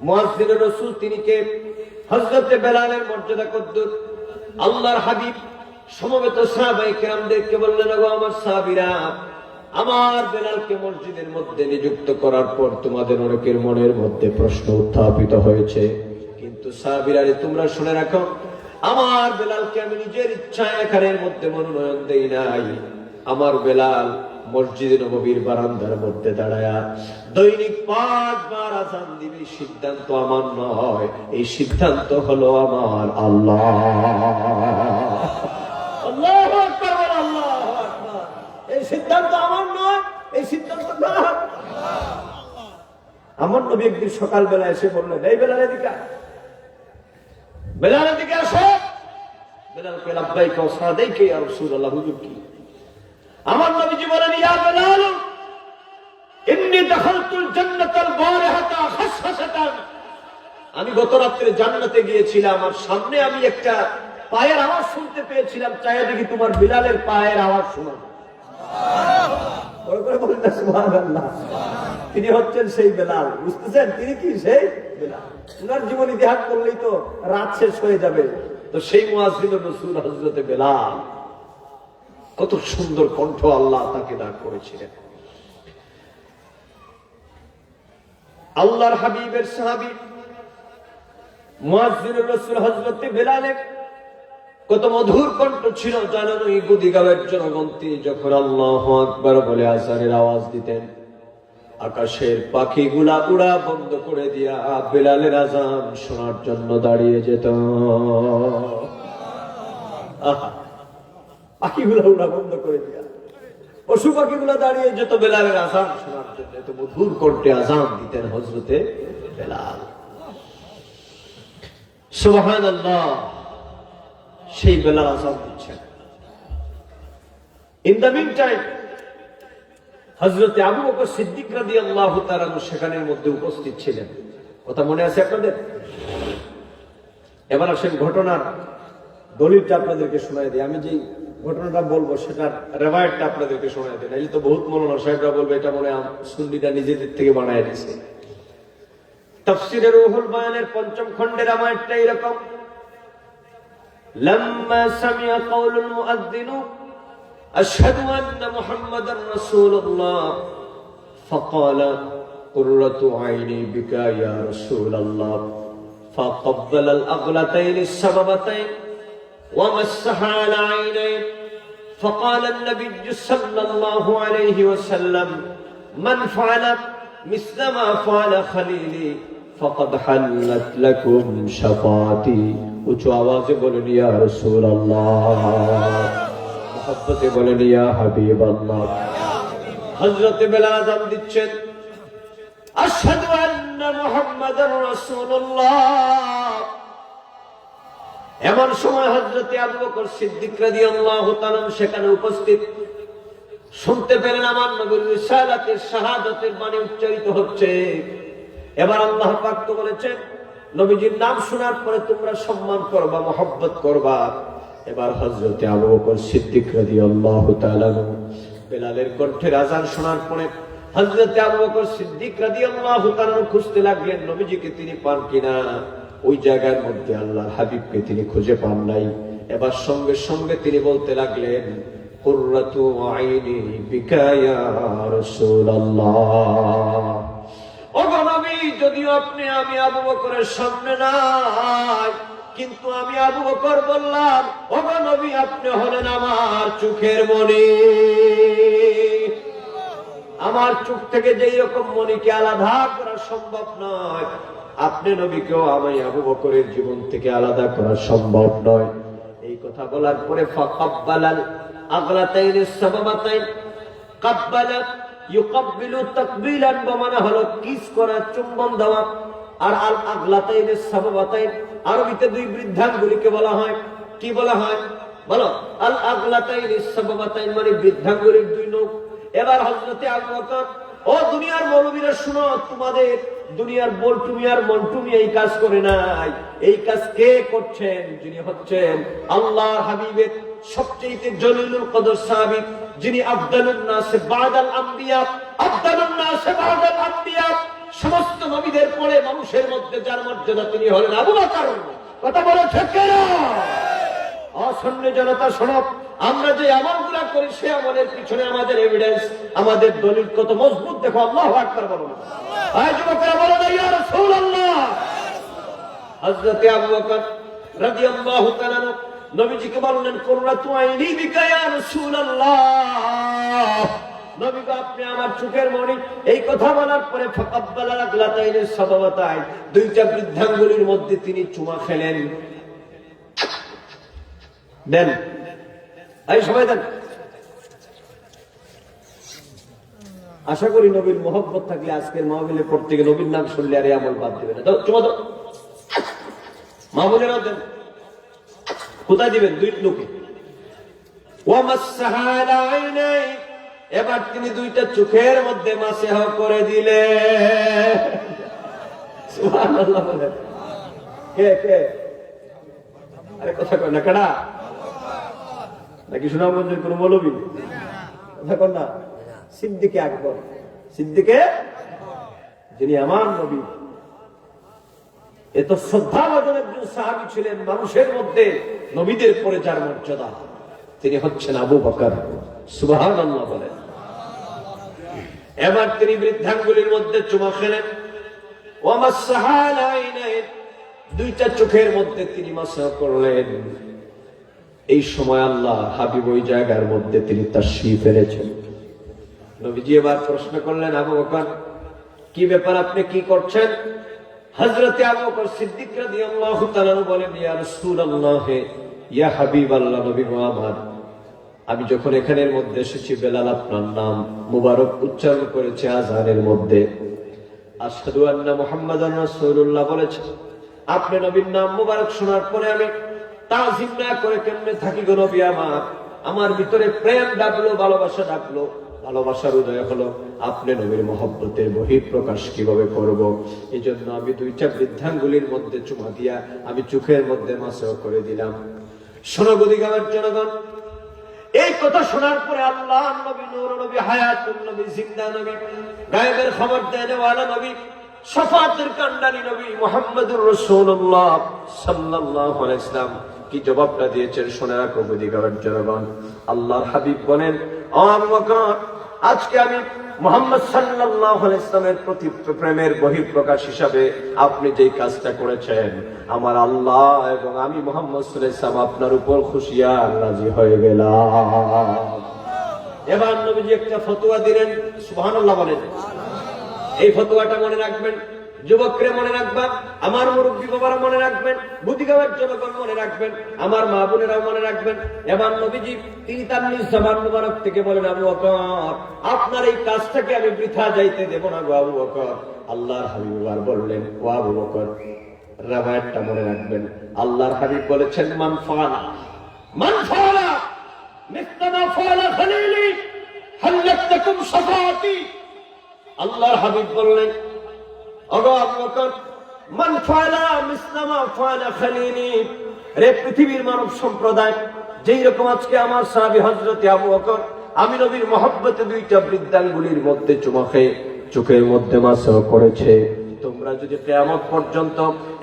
মুয়াজ্জিন রাসূল তিনি কে? হযরতে বেলালের মর্যাদা কদ্দুর। আল্লাহর হাবিব সমবেত সাহাবায়ে কেরামদেরকে বললেন, ওগো আমার সাহাবীরা, আমার বেলালকে মসজিদের মধ্যে নিযুক্ত করার পর তোমাদের অনেকের মনের মধ্যে প্রশ্ন উত্থাপিত হয়েছে, কিন্তু সাহাবীরা তোমরা শুনে রাখো, আমার বেলালকে আমি নিজের ইচ্ছায় এখানের মধ্যে মনোনয়ন দেই নাই। আমার বেলাল মসজিদে নববীর বারান্দার মধ্যে দাঁড়ায়া দৈনিক 5 বার আযান দিবে, সিদ্ধান্ত আমার নয়, এই সিদ্ধান্ত হলো আমার আল্লাহ। আল্লাহু আকবার, আল্লাহু আকবার। এই সিদ্ধান্ত আমার নয়, এই সিদ্ধান্ত কার? আমার নবী একদিন সকালবেলা এসে বললেন, এই বেলাল এদিকে, বেলাল এদিকে আসো। বেলালকে লাব্বাইকা ওয়া সাদাইকা ইয়া রাসূলুল্লাহ। হুজুর কি? আমার নবীজি বলেন, ইয়া বেলাল, ইন্নী দাখালতুল জান্নাতাল বারিহাতা খাসখাসাতান। আমি গত রাতে জান্নাতে গিয়েছিলাম, আর সামনে আমি একটা পায়ের আওয়াজ শুনতে পেয়েছিলাম, চাইয়া দেখি তোমার বিলালের পায়ের আওয়াজ শোনা। সুবহানাল্লাহ। তিনি হচ্ছেন সেই বেলাল। বুঝতেছেন তিনি কি? সেই বেলাল। উনার জীবন ইতিহাস করলেই তো রাত শেষ হয়ে যাবে। তো সেই মুয়াজ্জিন রাসূল হযরতে বেলাল, কত সুন্দর কণ্ঠ আল্লাহ তাকে দান করেছিলেন। আল্লাহর হাবিবের সাহাবী মুয়াজ্জিনুর রাসূল হযরত বেলালের কত মধুর কণ্ঠ ছিল জানেন? ওই গুদিগাঁওয়ের জনগণ তিনি যখন আল্লাহু আকবার বলে আযানের আওয়াজ দিতেন, আকাশের পাখিগুলা উড়া বন্ধ করে দিয়া বেলালের আযান শোনার জন্য দাঁড়িয়ে যেত। আহা, পাখিগুলা উড়া বন্ধ করে দিয়া পশু পাখিগুলা দাঁড়িয়ে যেত বেলালের আযান শোনার জন্য। এত মধুর কণ্ঠে আযান দিতেন হযরতে বেলাল। সুবহানাল্লাহ। সেই বেলাল আযান দিচ্ছেন। ইন দ্য মিন টাইম হযরতে আবু বকর সিদ্দিক রাদিয়াল্লাহু তাআলা সেখানের মধ্যে উপস্থিত ছিলেন। কথা মনে আছে আপনাদের? এবার আসেন ঘটনার দলিলটা আপনাদেরকে শোনাই দিই। আমি যে ঘটনাটা বলবো সেটার রেওয়ায়াতটা আপনাদেরকে শোনাই দিই, নাইলে তো বহুত মৌলানা সাহেবরা বলবে এটা মনে হয় সুন্নিরা নিজেদের থেকে বানায় দিয়েছে। তাফসীরে রুহুল বায়ানের ৫ম খণ্ডের রেওয়ায়াতটা এরকম: লাম্মা সামিআ কাউলুল মুআযযিন আশহাদু আন্না মুহাম্মাদার রাসূলুল্লাহ ফাকালা কুররাতু আইনি বিকা ইয়া রাসূলাল্লাহ فقبل الأغلتين السببتين ومسح على عينيه فقال النبي صلى الله عليه وسلم من فعل مثل ما فعل خليلي فقد حلت لكم شفاعتي উচ্চ আওয়াজে বলেন ইয়া রাসূলুল্লাহ, মুহাব্বতে বলেন ইয়া হাবিবাল্লাহ। হযরত বেলাল আযান দিচ্ছেন, আশহাদু আন্না মুহাম্মাদার রাসূলুল্লাহ। এমন সময় হযরতে আবু বকর সিদ্দিক রাদিয়াল্লাহু তাআলা সেখানে উপস্থিত। শুনতে পেলেন আমার নবীর রিসালাতের শাহাদাতের বাণী উচ্চারিত হচ্ছে। এবার আল্লাহ পাক তো বলেছেন নবীজির নাম শোনার পরে তোমরা সম্মান করবা, মহব্বত করবা। এবার হযরতে আবু বকর সিদ্দিক রাদিয়াল্লাহু তাআলা বেলালের কণ্ঠের আযান শোনার পরে হযরতে আবু বকর সিদ্দিক রাদিয়াল্লাহু তাআলা খুঁজতে লাগলেন নবীজিকে তিনি পান কিনা। ওই জায়গার মধ্যে আল্লাহর হাবিবকে তিনি খুঁজে পান নাই। এবার সঙ্গে সঙ্গে তিনি বলতে লাগলেন কুররাতু আইনি বিকা ইয়া রাসূলুল্লাহ। ও নবী, যদিও আপনি আমি আবু বকরের সামনে নাই, কিন্তু আমি আবু বকর বললাম ও নবী আপনি হলেন আমার চোখের মণি। আমার চোখ থেকে যেই রকম মণিকে আলাদা করা সম্ভব নয়, আপনি নবীকেও আমি আবু বকরের জীবন থেকে আলাদা করা সম্ভব নয়। এই কথা বলার পরে ফাকাব্বালাল আগলাতাইন সাবাবাতাইন, কাব্বালা ইউকাব্বিলু তাকবিলান, মানে হলো কিস করা, চুম্বন দেওয়া। আর আল আগলাতাইন সাবাবাতাইন আরবিতে দুই বৃদ্ধাঙ্গুলিকে বলা হয়। কি বলা হয় বলো? আল আগলাতাইন সাবাবাতাইন মানে বৃদ্ধাঙ্গুলির দুই নখ। এবার হযরতে আবু বকর, ও দুনিয়ার মৌলবীরা শুনো, তোমাদের দুনিয়ার বলটুমি আর মন্টুমি এই কাজ করে নাই। এই কাজ কে করছেন? যিনি হচ্ছেন আল্লাহর হাবিবের সবচেয়ে জলিলুল কদর সাহাবী, যিনি আফদালুন নাস বাদাল আম্বিয়া, আফদালুন নাস বাদাল আম্বিয়া, সমস্ত নবীদের পরে মানুষের মধ্যে যার মর্যাদা তিনি হলেন আবু বকর। কথা বলে ঠিক না? অসন্ন জনতা শোনো, আমরা যে আমলগুলো করি সে আমলের পিছনে আমাদের এভিডেন্স, আমাদের দলিল কত মজবুত দেখো। আল্লাহু আকবার বলো। আয় যুবকেরা বলো না ইয়া রাসূলুল্লাহ। হযরতে আবু বকর রাদিয়াল্লাহু তাআলা নবীজিকে বললেন কুররাতু আইনি বিকা ইয়া রাসূলুল্লাহ, নবী গো আপনি আমার চোখের মণি। এই কথা বলার পরে ফাকাব্বালা আগলাতাইন সাবাবাতাইন, দুইটা বৃদ্ধাঙ্গুলির মধ্যে তিনি চুমা খেলেন। দেন এই সবাই দেন। আশা করি নবীর মহব্বত থাকলে আজকের মাহফিলে পড়তে গিয়ে নবীর নাম শুনলে আর আমল বাদ দেবে না। চুমা দাও মাহফিলের দেন। কোথায় দিবেন? দুই লোকে। ওয়ামাসসাহা আলা আইনাই, এবার তিনি দুইটা চোখের মধ্যে মাসেহ করে দিলেন। সুবহানাল্লাহ বলেন। কে কে? আরে কথা কয় না কেডা? নাকি সুনামগঞ্জের কোন মৌলবী? কথা কন না। সিদ্দিকে আকবর, সিদ্দিকে যিনি আমার নবী, এত শ্রদ্ধাভাজন একজন সাহাবী ছিলেন। মানুষের মধ্যে নবীদের পরে যার মর্যাদা, তিনি হচ্ছেন আবু বকর। সুবহানাল্লাহ বলেন। এবার তিনি বৃদ্ধাঙ্গুলির মধ্যে চুমা খেলেন। ওয়ামাসসাহা আলা আইনাইহি, দুইটা চোখের মধ্যে তিনি মাসা করলেন। এই সময় আল্লাহ হাবিব ওই জায়গার মধ্যে তিনি তাশরীফ এনেছেন। নবীজি এবার প্রশ্ন করলেন, আবু বকর কি ব্যাপার, আপনি কি করছেন? হযরতে আবু বকর সিদ্দিক রাদিয়াল্লাহু তাআলা বলেন, ইয়া রাসূলুল্লাহ, ইয়া হাবিবাল্লাহ, নবী গো আমার, আমি যখন এখানের মধ্যে এসেছি বেলাল আপনার নাম মুবারক উচ্চারণ করেছে আযানের মধ্যে, আশহাদু আন্না মুহাম্মাদার রাসূলুল্লাহ বলেছে। আপনি নবীর নাম মুবারক শোনার পরে আমি তাজিম না করে কেমনে থাকি গো নবী আমার? আমার ভিতরে প্রেম ডাকলো, ভালোবাসা ডাকলো, ভালোবাসার উদয় হলো। আপনি নবীর মহব্বতের বহিঃপ্রকাশ কিভাবে করব? এই জন্য আমি দুইটা বৃদ্ধাঙ্গুলির মধ্যে চুমা দিয়া আমি চোখের মধ্যে মাসও করে দিলাম। শোনো গুদিগামের জনগণ, এই কথা শোনার পরে আল্লাহ নবী, নূর নবী, হায়াতুন নবী, জিন্দা নবী, গায়েবের খবর দেওয়ালা নবী, শাফাতের কান্ডারি নবী মুহাম্মদুর রাসূলুল্লাহ সাল্লাল্লাহু আলাইহি ওয়াসাল্লাম কি জবাবটা দিয়েছেন শুনে রাখো বুদিগামের জনগণ। আল্লাহর হাবিব বলেন, ও আবু বকর, আজকে আমি মুহাম্মদ সাল্লাল্লাহু আলাইহি ওয়াসাল্লামের প্রতি প্রেমের বহিঃপ্রকাশ হিসাবে আপনি যেই কাজটা করেছেন, আমার আল্লাহ এবং আমি মুহাম্মদ সাল্লাল্লাহু আলাইহি ওয়াসাল্লাম আপনার উপর খুশি আর রাজি হয়ে গেলাম। এবার নবীজি একটা ফতোয়া দিলেন, সুবহানাল্লাহ বলেন। এই ফতোয়াটা মনে রাখবেন, যুবকরা মনে রাখবা, আমার মুরব্বী বাবারা মনে রাখবেন, বুদ্ধিগামের জনগণ মনে রাখবেন, আমার মা বোনেরাও মনে রাখবেন। এবার নবীজি তিনি তার নিজ জবান মুবারক থেকে বলেন, আবু বকর, আপনার এই কাজটাকে আমি বৃথা যাইতে দেব না গো আবু বকর। আল্লাহর হাবিব এবার বললেন, ও আবু বকর, রাবায়াতটা মনে রাখবেন। আল্লাহর হাবিব বলেছেন, মান ফাআলা মিসলা মা ফাআলা খলিলি হাল্লাতুকুম শাফাআতি। আল্লাহর হাবিব বললেন, ওগো আবু বকর, মান ফাআলা মিসলা মা ফাআলা খলিলি, রে পৃথিবীর মানব সম্প্রদায়, যেই রকম আজকে আমার সাহাবী হযরতে আবু বকর আমি নবীর মহব্বতে দুইটা বৃদ্ধাঙ্গুলির মধ্যে চুমা খেয়ে চোখের মধ্যে মাসহ করেছে, তোমরা যদি কিয়ামত পর্যন্ত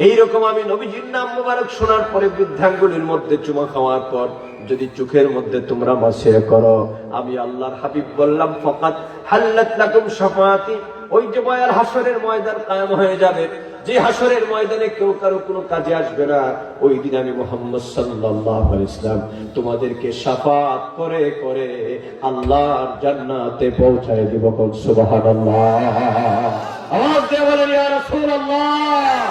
এইরকম আমি নবীজির নাম মুবারক শোনার পরে বৃদ্ধাঙ্গুলির মধ্যে চুমা খাওয়ার পর যদি চোখের মধ্যে তোমরা মাসে করো, আমি আল্লাহর হাবিব বললাম, ফাকাত হাল্লাত লাকুম শাফাআতি। ওই যে বয়াল হাসরের ময়দান কায়েম হয়ে যাবে, যে হাসরের ময়দানে কেউ কারো কোনো কাজে আসবে না, ওই দিন আমি মুহাম্মদ সাল্লাল্লাহু আলাইহি ওয়াসাল্লাম তোমাদেরকে শাফাআত করে করে আল্লাহর জান্নাতে পৌঁছায় দিব। সুবহানাল্লাহ, আওয়াজ দিয়ে বলেন ইয়া রাসূলুল্লাহ।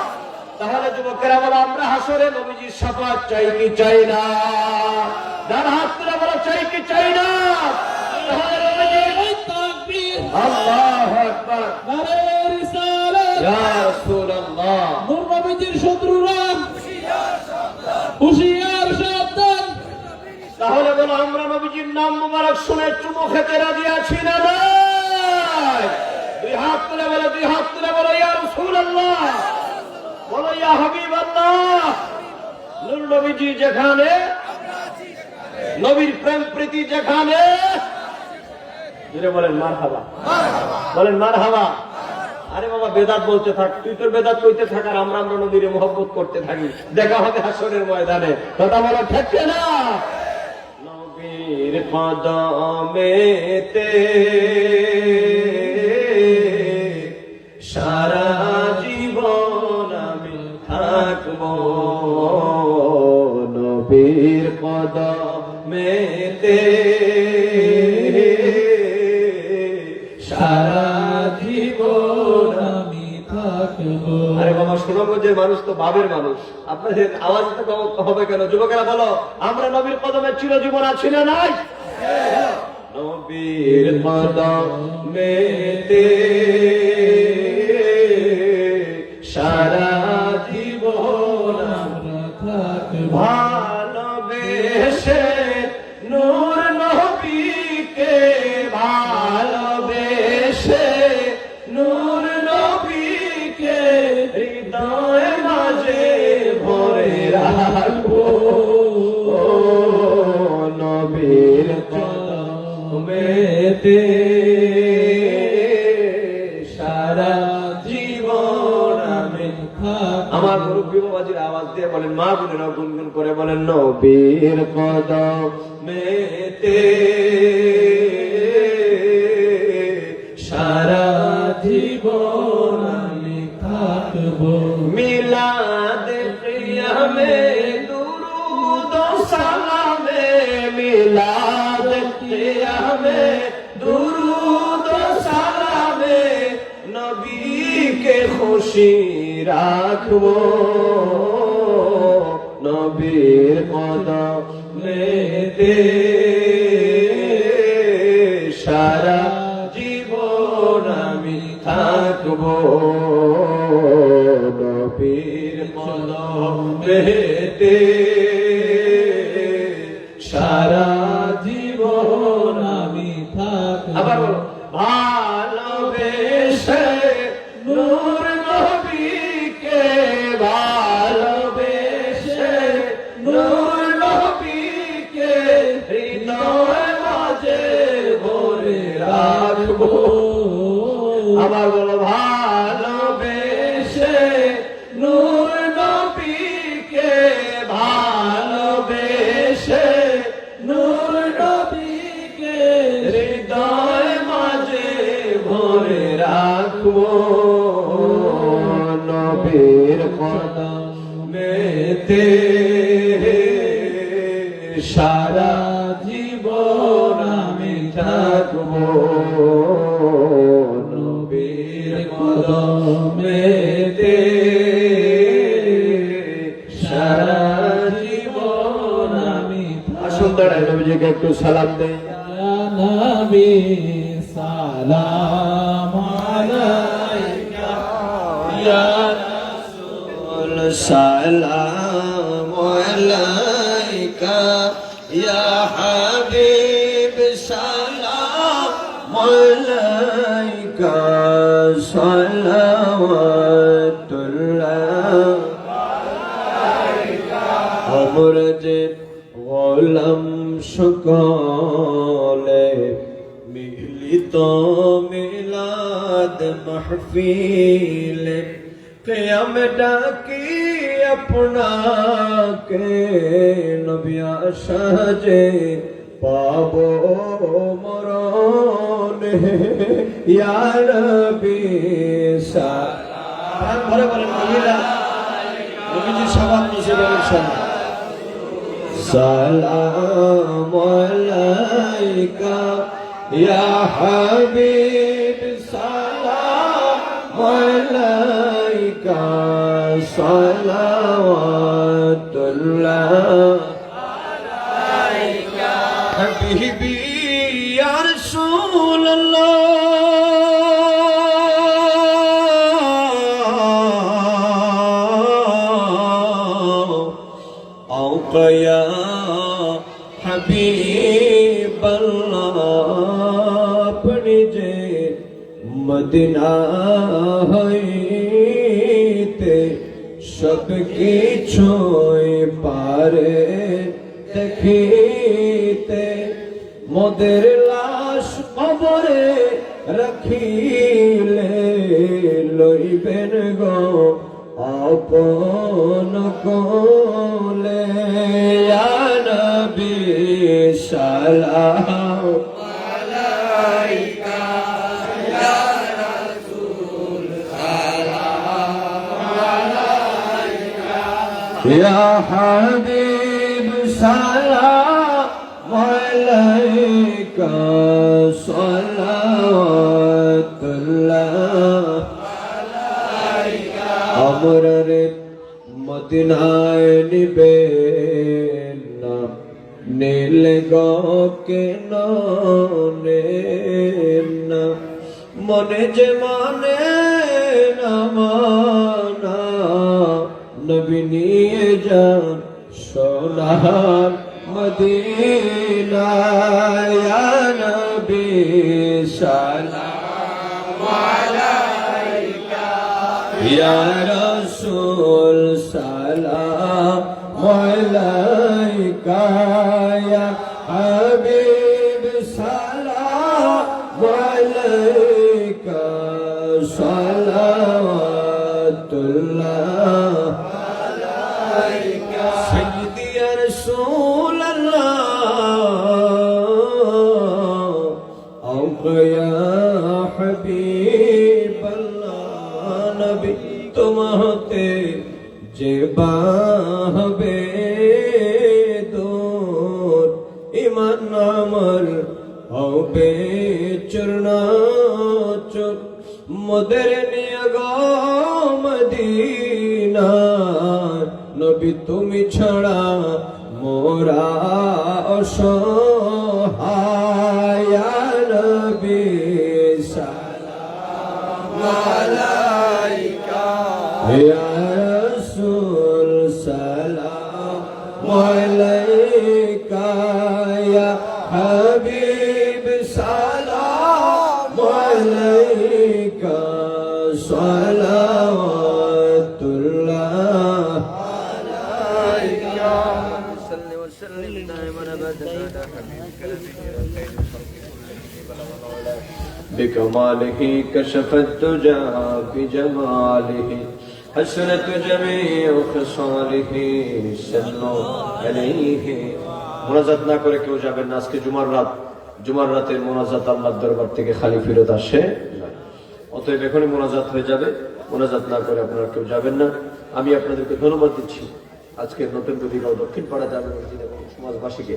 তাহলে যুবকেরা বলো, আমরা হাসরে নবীজির শাফাআত চাই কি চাই না? যার হাত তুলে বলো, চাই কি চাই না? তাহলে নবীজির তাকবীর, আল্লাহু আকবার, নারে রিসালাত, ইয়া রাসূলুল্লাহ। নূর নবীজির শত্রুরা হুঁশিয়ার সাবধান। তাহলে বলো, আমরা নবীজির নাম মুবারক শুনে চুমু খেতে রাজি আছি না নাই? দুই হাত তুলে বলো, দুই হাত তুলে বলো, ইয়া রাসূলুল্লাহ, বলো ইয়া হাবিবাল্লাহ। নূর নবীজি যেখানে, নবীর প্রেম প্রীতি যেখানে, জুড়ে বলেন মারহাবা, বলেন মারহাবা। আরে বাবা, বেদাত বলতে থাক, তুই তোর বেদাত কইতে থাক, আর আমরা আমরা নবীর মহব্বত করতে থাকি। দেখা হবে হাসরের ময়দানে, কথা বলা থাকে না। নবীর কদমেতে সারা জীবন আমি থাকবো, নবীর কদমেতে সারা জীবন আমি থাকবো। আরে বাবা, সুনামগঞ্জের মানুষ তো বাবের মানুষ, আপনাদের আওয়াজ তো হবে কেন? যুবকেরা বলো, আমরা নবীর কদমে চিরজীবন আছি না নাই? নবীর কদমেতে সারা জীবন আমরা থাকবো, ভালোবেসে নূর নবীকে, ভালোবেসে নূর নবীকে হৃদয় মাঝে ভরে রাখবো, নবীর কদমেতে সারা জীবন আমি থাকবো। আমার মুরব্বী বাবাজির আওয়াজ দিয়ে বলেন, মা বোনেরা গুনগুন করে বলেন, নবীর কদমেতে সারা জীবন আমি থাকবো। মিলাদ মিলাদ কিয়ামে দুরুদ সালামে নবীকে খুশি রাখবো নবীর কদমেতে সারা জীবন আমি থাকবো নবীর কদমেতে সারা জীবন আমি থাকবো আবার বলো ভালোবেসে নূর নবীকে ভালোবেসে নূর নবীকে হৃদয় মাঝে ভরে রাখবো আবার বলো ভালোবেসে নূর নবীকে ভালোবেসে নূর নবীকে হৃদয় মাঝে ভরে রাখবো নবীর কদমেতে সারা জীবন আমি থাকবো নবীর কদমেতে সারা জীবন আমি আসুন দাঁড়ায় নবীজিকে একটু সালাম দেই নবী সালাম আলাইকা ইয়া রাসূল সালাম আলাইকা ইয়া হাবিব সালাম আলাইকা সালাওয়াতুল্লাহ আলাইকা আমরা যে গোলাম সকলে মিলিত মিলাদ মাহফিলে কিয়াম ডাকি আপনাকে নবী সাজে পাবো মরণে ইয়া নবী সালাম ঘরে বলেন মহিলা নবীজি সবাব নিচে বলেন শোনো সালাম আলাইকা ইয়া হাবিব সালাম আলাইকা সালাওয়াতুল্লাহ আলাইকা হাবিবি ইয়া রাসূলুল্লাহ আওকায়া হাবিব আল্লাহ আপনি যে মদিনা হইতে সব কিছুই পারে দেখিতে মোদের লাশ কবরে রাখিলে লইবেন গো আপন কোলে ইয়া নবী সালাম আলাইকা ইয়া রাসূল সালাম আলাইকা ইয়া হাবিব সালাম আলাইকা সালাওয়াতুল্লাহ আমরা রে মদিনায় নিবে না নীল গকে নে না মনে যে মানে না মানা নবী নিয়ে যান সোনার মদিনা ইয়া নবী সালাম আলাইকা ইয়া রাসূল সালাম আলাইকা ইয়া হাবিব সালাম আলাইকা সালাওয়াতুল্লাহ আলাইকা সাইয়্যিদি ইয়া রাসূলুল্লাহ আওকা ইয়া হাবিবাল্লাহ নবী তোমাতে যে বাহবে দূর ইমান আমার হবে চূর্ণাচূর মোদের নিয়ে গো মদিনা নবী তুমি ছাড়া মোরা অসহায় নবী সালাম আলাইকা ইয়া রাসূল সালাম আলাইকা ইয়া হাবিব সালাম আলাইকা সালাওয়াতুল্লাহ بكماله كشف الدجى بجماله حسنت جميع خصاله صلوا عليه মোনাজাত না করে কেউ যাবেন না আজকে জুমার রাতের মোনাজাত আল্লাহর দরবার থেকে খালি ফেরত আসে না অতএব এখনই মোনাজাত হয়ে যাবে মোনাজাত না করে আপনারা কেউ যাবেন না আমি আপনাদেরকে ধন্যবাদ দিচ্ছি আজকের নতুন গদিগাঁও দক্ষিণ পাড়া জামে মসজিদ এবং সমাজবাসীকে